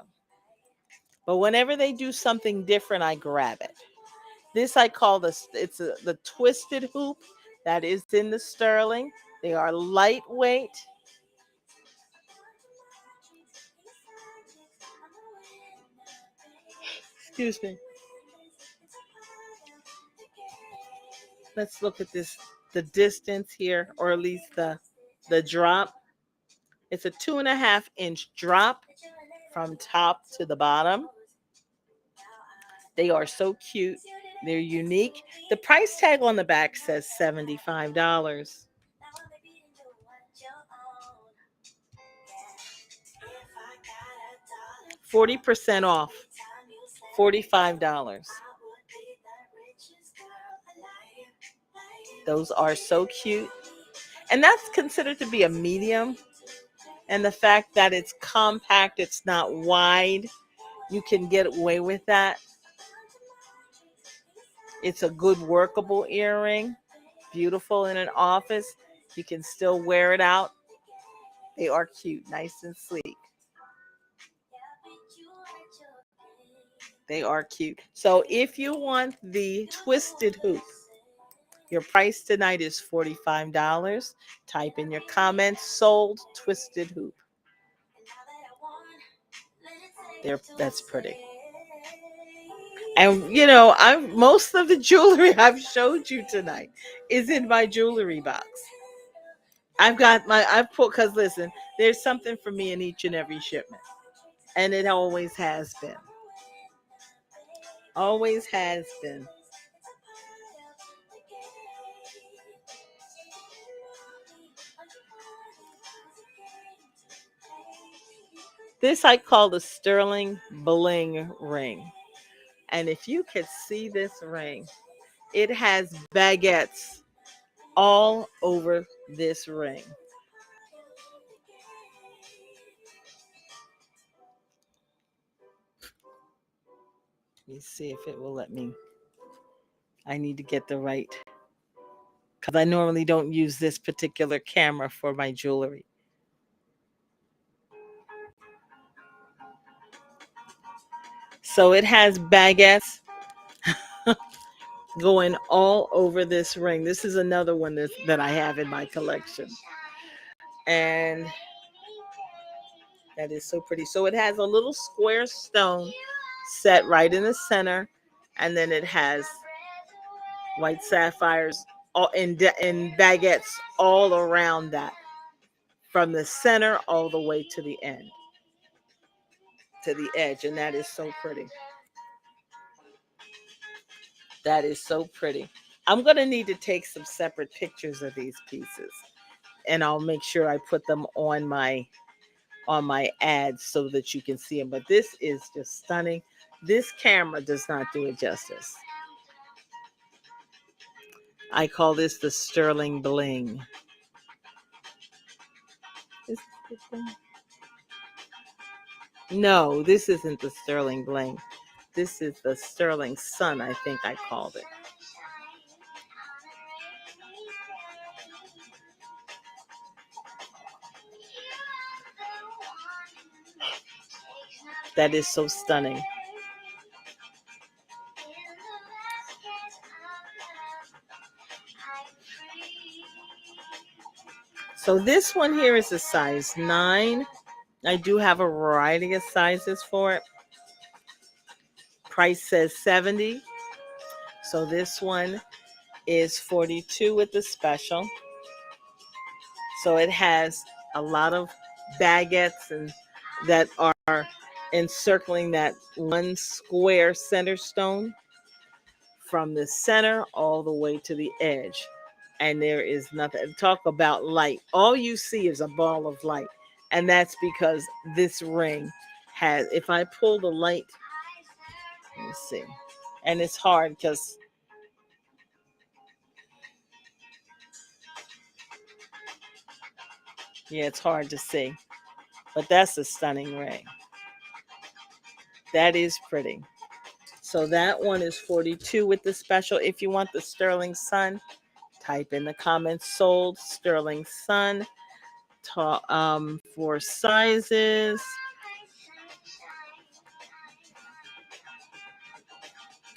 But whenever they do something different, I grab it. This I call the twisted hoop that is in the sterling. They are lightweight. Excuse me. Let's look at this, the distance here, or at least the drop. It's a 2.5 inch drop from top to the bottom. They are so cute. They're unique. The price tag on the back says $75. 40% off. $45. Those are so cute. And that's considered to be a medium. And the fact that it's compact, it's not wide, you can get away with that. It's a good workable earring, beautiful in an office. You can still wear it out. They are cute, nice and sleek. They are cute. So if you want the twisted hoop, your price tonight is $45. Type in your comments, sold twisted hoop. That's pretty. And I most of the jewelry I've showed you tonight is in my jewelry box. I've put, because listen, there's something for me in each and every shipment. And it always has been. Always has been. This I call the sterling bling ring. And if you could see this ring, it has baguettes all over this ring. Let me see if it will let me. I need to get the right, because I normally don't use this particular camera for my jewelry. So it has baguettes going all over this ring. This is another one that I have in my collection. And that is so pretty. So it has a little square stone set right in the center. And then it has white sapphires all in baguettes all around that, from the center all the way to the end, to the edge. And that is so pretty. That is so pretty. I'm going to need to take some separate pictures of these pieces, and I'll make sure I put them on my ads so that you can see them. But this is just stunning. This camera does not do it justice. I call this the sterling bling. Is this one? No, this isn't the sterling bling. This is the sterling sun, I think I called it. That is so stunning. So this one here is a size 9. I do have a variety of sizes for it. Price says $70. So this one is $42 with the special. So it has a lot of baguettes and that are encircling that one square center stone from the center all the way to the edge. And there is nothing. Talk about light. All you see is a ball of light. And that's because this ring has, if I pull the light, let me see. And it's hard because, yeah, it's hard to see. But that's a stunning ring. That is pretty. So that one is $42 with the special. If you want the sterling sun, type in the comments sold sterling sun. For sizes,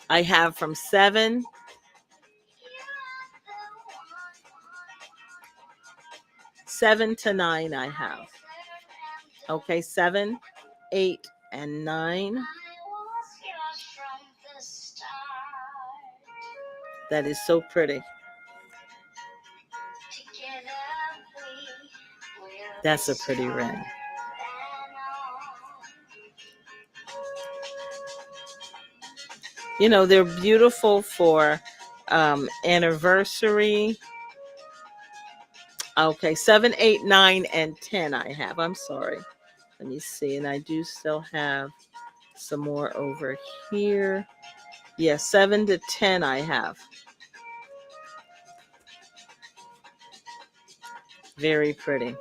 I have from 7 to 9. I have. Okay, 7, 8, and 9. That is so pretty. That's a pretty ring. You know, they're beautiful for anniversary. Okay, 7, 8, 9, and 10 I have. I'm sorry. Let me see. And I do still have some more over here. Yeah, 7 to 10 I have. Very pretty.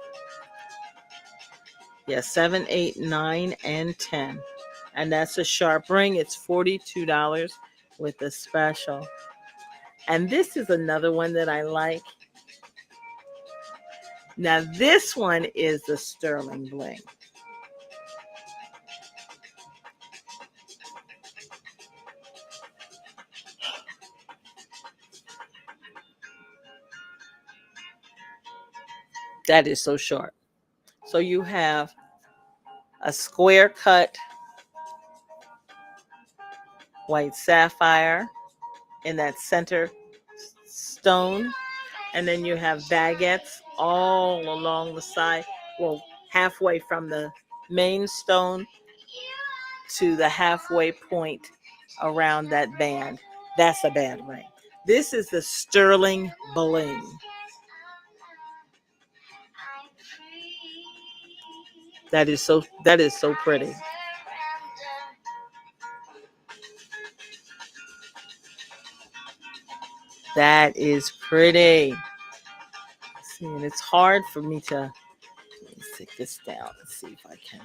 Yeah, 7, 8, 9, and 10. And that's a sharp ring. It's $42 with the special. And this is another one that I like. Now, this one is the sterling bling. That is so sharp. So you have a square cut white sapphire in that center stone. And then you have baguettes all along the side. Well, halfway from the main stone to the halfway point around that band. That's a bad ring. This is the sterling bling. That is so pretty. That is pretty. See, and it's hard for me to, let me take this down and see if I can.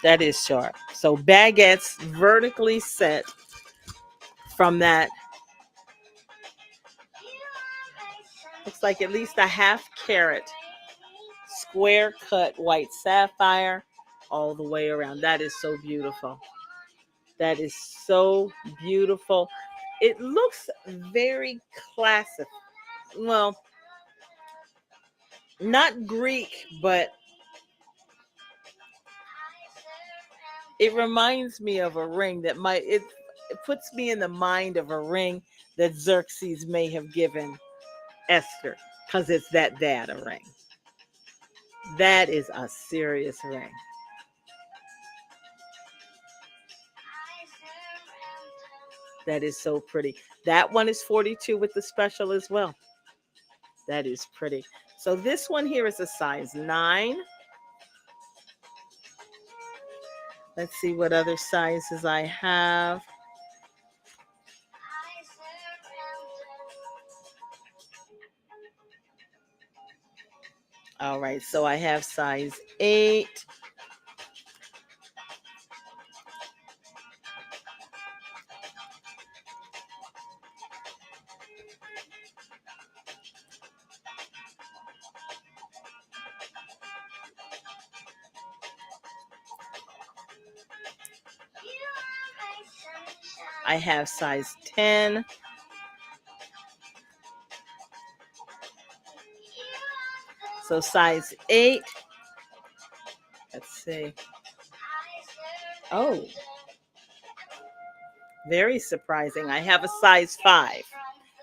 That is sharp. So baguettes vertically set from that, looks like at least a half carat square cut white sapphire all the way around. That is so beautiful. That is so beautiful. It looks very classic. Well, not Greek, but it reminds me of a ring that it puts me in the mind of a ring that Xerxes may have given Esther, because it's that bad a ring. That is a serious ring. That is so pretty. That one is 42 with the special as well. That is pretty. So this one here is a size 9. Let's see what other sizes I have. All right, so I have size 8. I have size 10. So size 8. Let's see. Oh, very surprising. I have a size 5.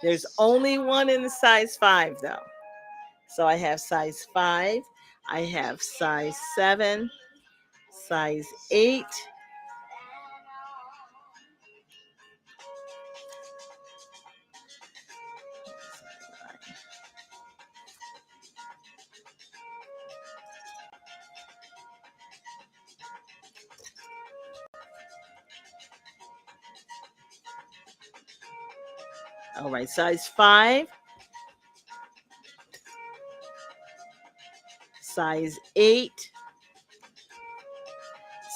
There's only one in the size 5 though. So I have size 5. I have size 7, size 8. All right, size 5, size 8,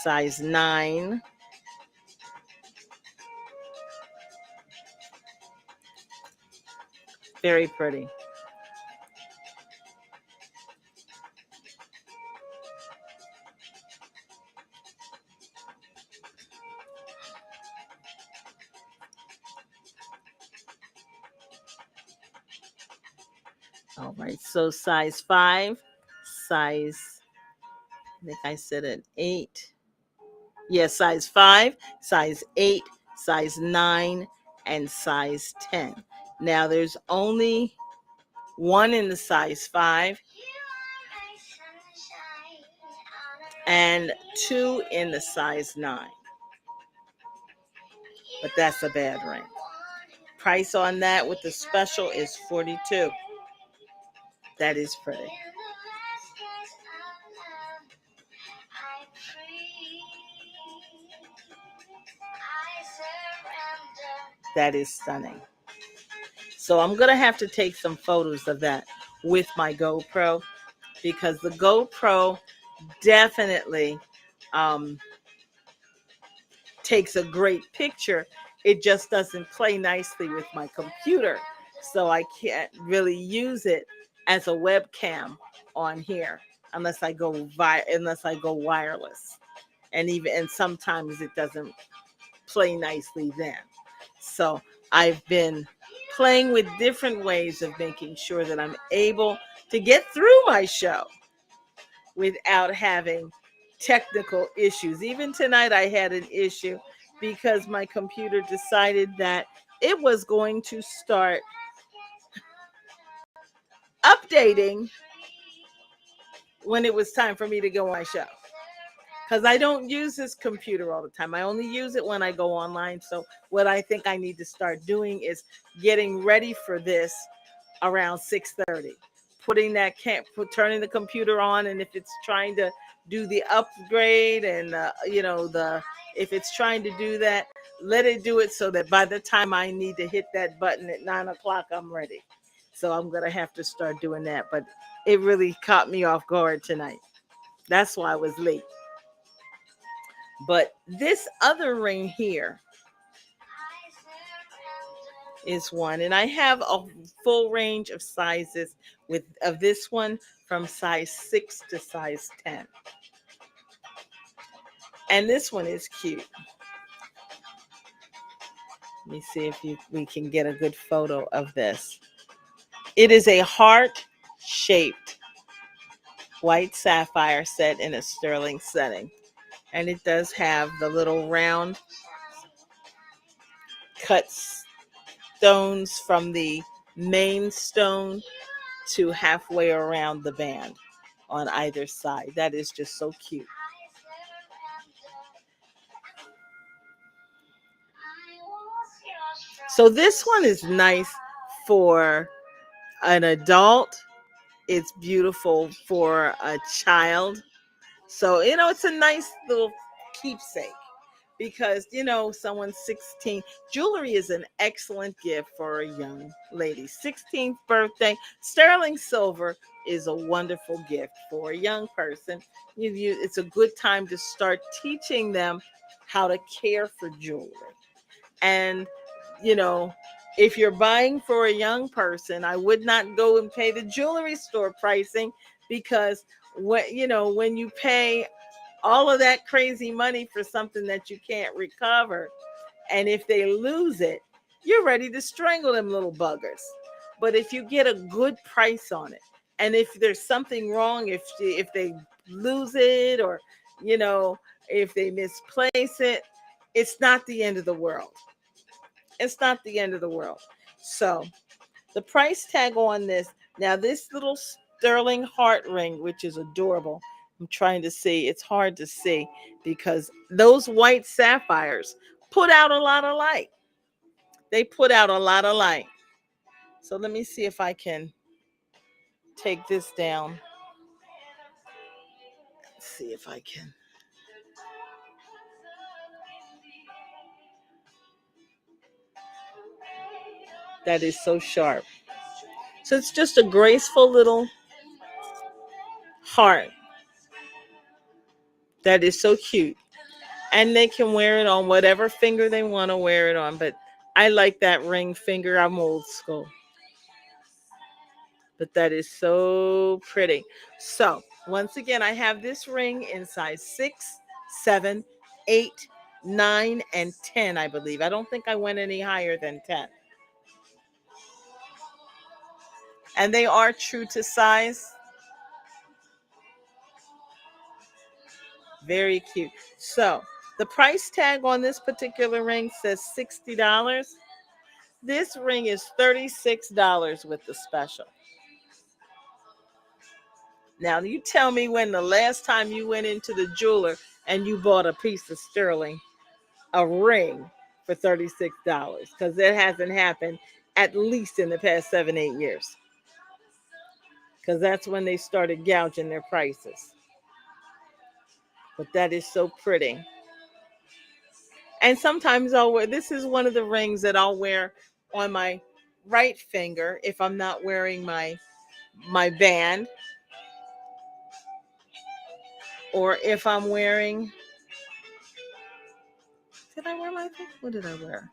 size 9, very pretty. All right, so size 5, size, I think I said an 8. Yes, size 5, size 8, size 9, and size 10. Now there's only one in the size 5 and 2 in the size 9. But that's a bad ring. Price on that with the special is 42. That is pretty. That is stunning. So I'm going to have to take some photos of that with my GoPro, because the GoPro definitely takes a great picture. It just doesn't play nicely with my computer. So I can't really use it as a webcam on here unless I go wireless. And sometimes it doesn't play nicely then. So I've been playing with different ways of making sure that I'm able to get through my show without having technical issues. Even tonight, I had an issue because my computer decided that it was going to start updating when it was time for me to go on my show. Because I don't use this computer all the time. I only use it when I go online. So what I think I need to start doing is getting ready for this around 6:30. Turning the computer on, and if it's trying to do the upgrade and if it's trying to do that, let it do it so that by the time I need to hit that button at 9 o'clock, I'm ready. So I'm gonna have to start doing that. But it really caught me off guard tonight. That's why I was late. But this other ring here is one, and I have a full range of sizes with of this one from size 6 to size 10. And this one is cute. Let me see if we can get a good photo of this. It is a heart-shaped white sapphire set in a sterling setting. And it does have the little round cut stones from the main stone to halfway around the band on either side. That is just so cute. So this one is nice for an adult. It's beautiful for a child. So, it's a nice little keepsake because, someone's 16. Jewelry is an excellent gift for a young lady. 16th birthday, sterling silver is a wonderful gift for a young person. It's a good time to start teaching them how to care for jewelry. And, you know, if you're buying for a young person, I would not go and pay the jewelry store pricing because when you pay all of that crazy money for something that you can't recover, and if they lose it, you're ready to strangle them little buggers. But if you get a good price on it, and if there's something wrong, if they lose it, or if they misplace it, it's not the end of the world. It's not the end of the world. So the price tag on this, now this little sterling heart ring, which is adorable. I'm trying to see. It's hard to see because those white sapphires put out a lot of light. They put out a lot of light. So let me see if I can take this down. Let's see if I can. That is so sharp. So it's just a graceful little heart that is so cute. And they can wear it on whatever finger they want to wear it on. But I like that ring finger. I'm old school. But that is so pretty. So once again, I have this ring in size 6, 7, 8, 9, and 10, I believe. I don't think I went any higher than 10. And they are true to size. Very cute. So the price tag on this particular ring says $60. This ring is $36 with the special. Now, you tell me when the last time you went into the jeweler and you bought a piece of sterling, a ring for $36, because that hasn't happened at least in the past 7-8 years, because that's when they started gouging their prices. But that is so pretty. And sometimes I'll wear, this is one of the rings that I'll wear on my right finger if I'm not wearing my band, or if I'm wearing, did I wear my thing? What did I wear?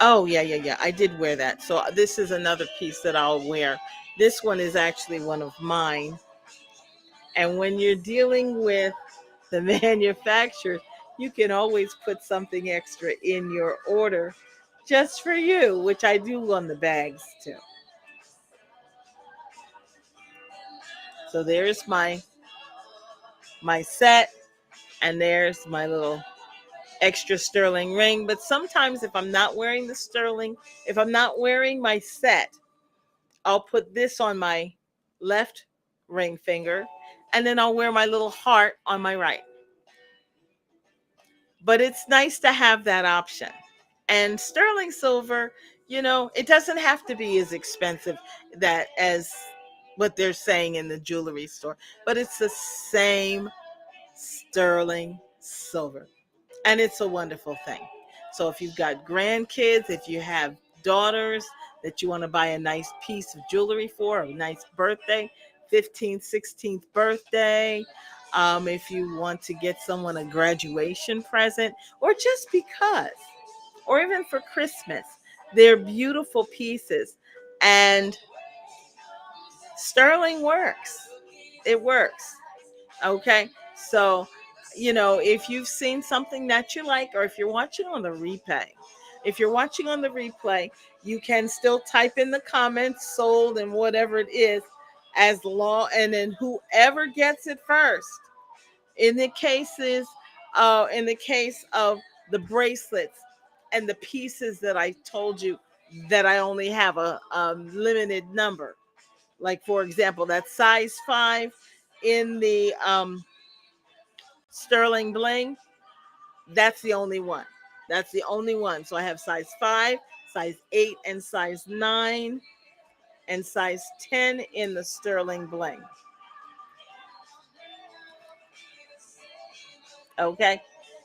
Oh, yeah. I did wear that. So this is another piece that I'll wear. This one is actually one of mine. And when you're dealing with the manufacturers, you can always put something extra in your order just for you, which I do on the bags too. So there's my set, and there's my little extra sterling ring. But sometimes if I'm not wearing the sterling, if I'm not wearing my set, I'll put this on my left ring finger, and then I'll wear my little heart on my right. But it's nice to have that option. And sterling silver, it doesn't have to be as expensive that as what they're saying in the jewelry store, but it's the same sterling silver. And it's a wonderful thing. So if you've got grandkids, if you have daughters that you want to buy a nice piece of jewelry for, a nice birthday, 15th, 16th birthday, if you want to get someone a graduation present, or just because, or even for Christmas. They're beautiful pieces. And sterling works. It works. Okay. So, if you've seen something that you like, or if you're watching on the replay, you can still type in the comments sold and whatever it is, as long, and then whoever gets it first. In the cases, in the case of the bracelets and the pieces that I told you that I only have a limited number. Like, for example, that size 5 in the sterling bling, that's the only one. That's the only one. So I have size 5, size 8, and size 9, and size 10 in the sterling bling. Okay.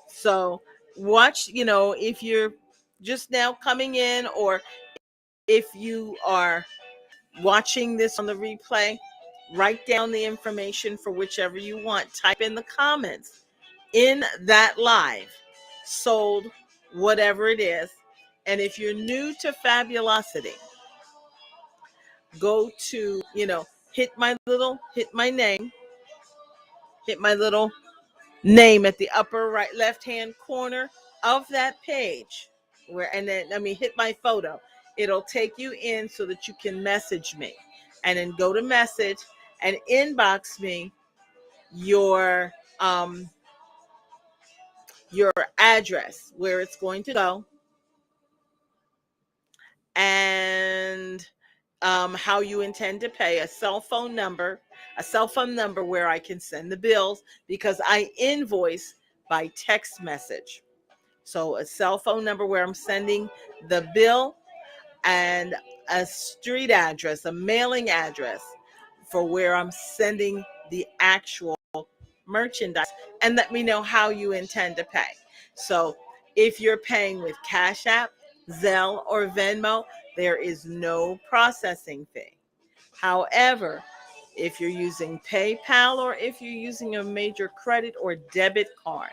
So watch, if you're just now coming in, or if you are watching this on the replay, write down the information for whichever you want. Type in the comments in that live, sold, whatever it is. And if you're new to Fabulosity, go to, hit my little name at the upper right left hand corner of that page, and then hit my photo. It'll take you in so that you can message me, and then go to message and inbox me your your address, where it's going to go, and how you intend to pay, a cell phone number where I can send the bills, because I invoice by text message. So a cell phone number where I'm sending the bill, and a street address, a mailing address for where I'm sending the actual merchandise, and let me know how you intend to pay. So if you're paying with Cash App, Zelle, or Venmo, there is no processing fee. However, if you're using PayPal, or if you're using a major credit or debit card,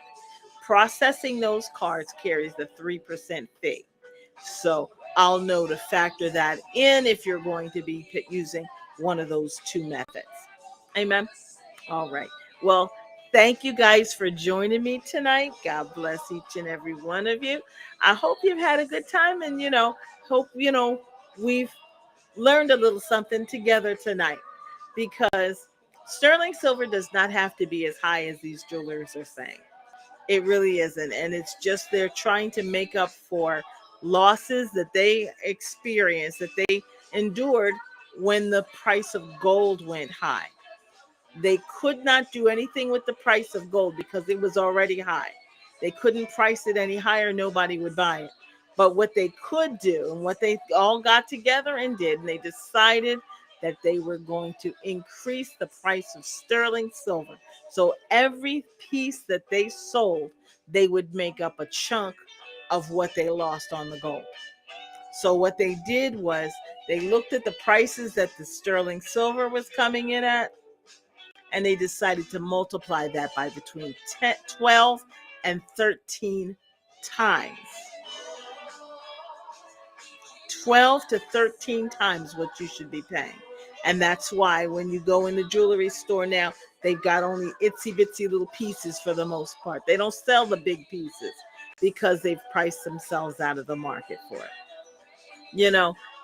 processing those cards carries the 3% fee. So I'll know to factor that in if you're going to be using one of those two methods. Amen. All right. Well, thank you guys for joining me tonight. God bless each and every one of you. I hope you've had a good time, and, hope, we've learned a little something together tonight, because sterling silver does not have to be as high as these jewelers are saying. It really isn't. And it's just they're trying to make up for losses that they experienced, that they endured when the price of gold went high. They could not do anything with the price of gold because it was already high. They couldn't price it any higher, nobody would buy it. But what they could do, and what they all got together and did, and they decided that they were going to increase the price of sterling silver. So every piece that they sold, they would make up a chunk of what they lost on the gold. So what they did was they looked at the prices that the sterling silver was coming in at, and they decided to multiply that by between 10, 12 and 13 times. 12 to 13 times what you should be paying. And that's why when you go in the jewelry store now, they've got only itsy bitsy little pieces for the most part. They don't sell the big pieces because they've priced themselves out of the market for it.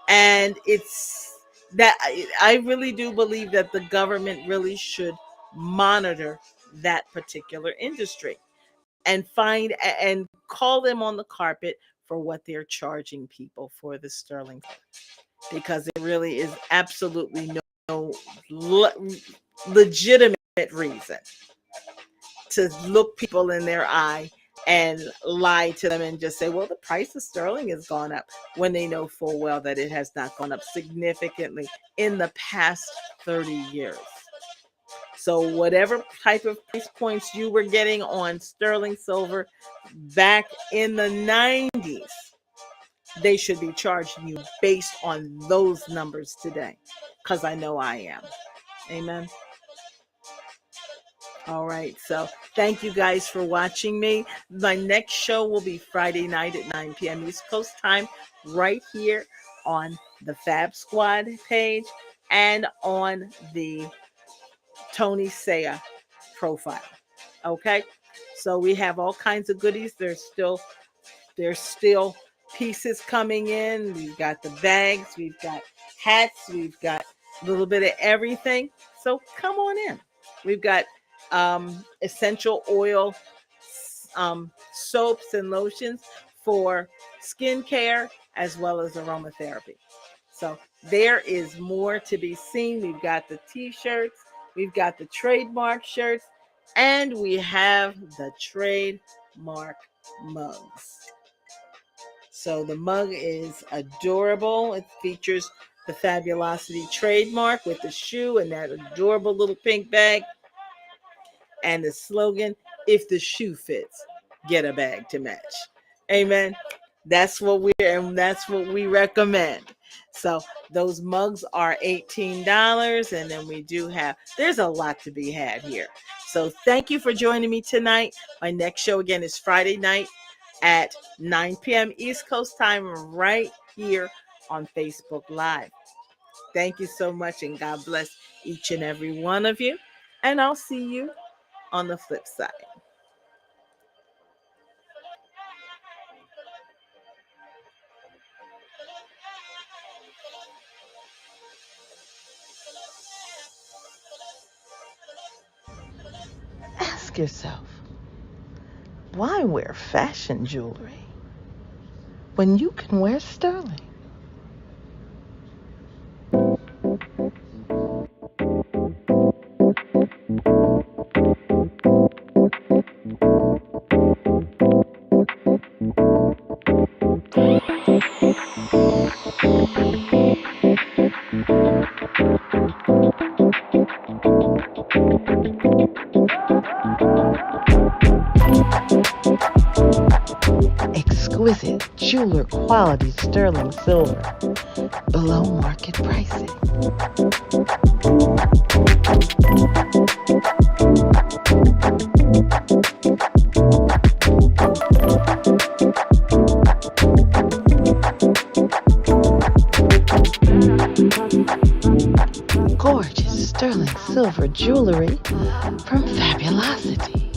And it's that I really do believe that the government really should monitor that particular industry, and find and call them on the carpet for what they're charging people for the sterling, because there really is absolutely no legitimate reason to look people in their eye and lie to them and just say, well, the price of sterling has gone up, when they know full well that it has not gone up significantly in the past 30 years. So whatever type of price points you were getting on sterling silver back in the 90s, they should be charging you based on those numbers today, because I know I am. Amen. All right. So thank you guys for watching me. My next show will be Friday night at 9 p.m. East Coast time, right here on the Fab Squad page and on the Tony Saya profile. Okay. So we have all kinds of goodies. There's still pieces coming in. We've got the bags, we've got hats, we've got a little bit of everything. So come on in. We've got essential oil, soaps and lotions for skincare as well as aromatherapy. So there is more to be seen. We've got the t-shirts, we've got the trademark shirts, and we have the trademark mugs. So the mug is adorable. It features the Fabulosity trademark with the shoe and that adorable little pink bag. And the slogan, if the shoe fits, get a bag to match. Amen. That's what we recommend. So those mugs are $18. And then we do there's a lot to be had here. So thank you for joining me tonight. My next show again is Friday night at 9 p.m. East Coast time, right here on Facebook Live. Thank you so much, and God bless each and every one of you. And I'll see you on the flip side. Ask yourself, why wear fashion jewelry when you can wear sterling? Exquisite jeweler quality sterling silver below market pricing. Gorgeous sterling silver jewelry from Fabulosity.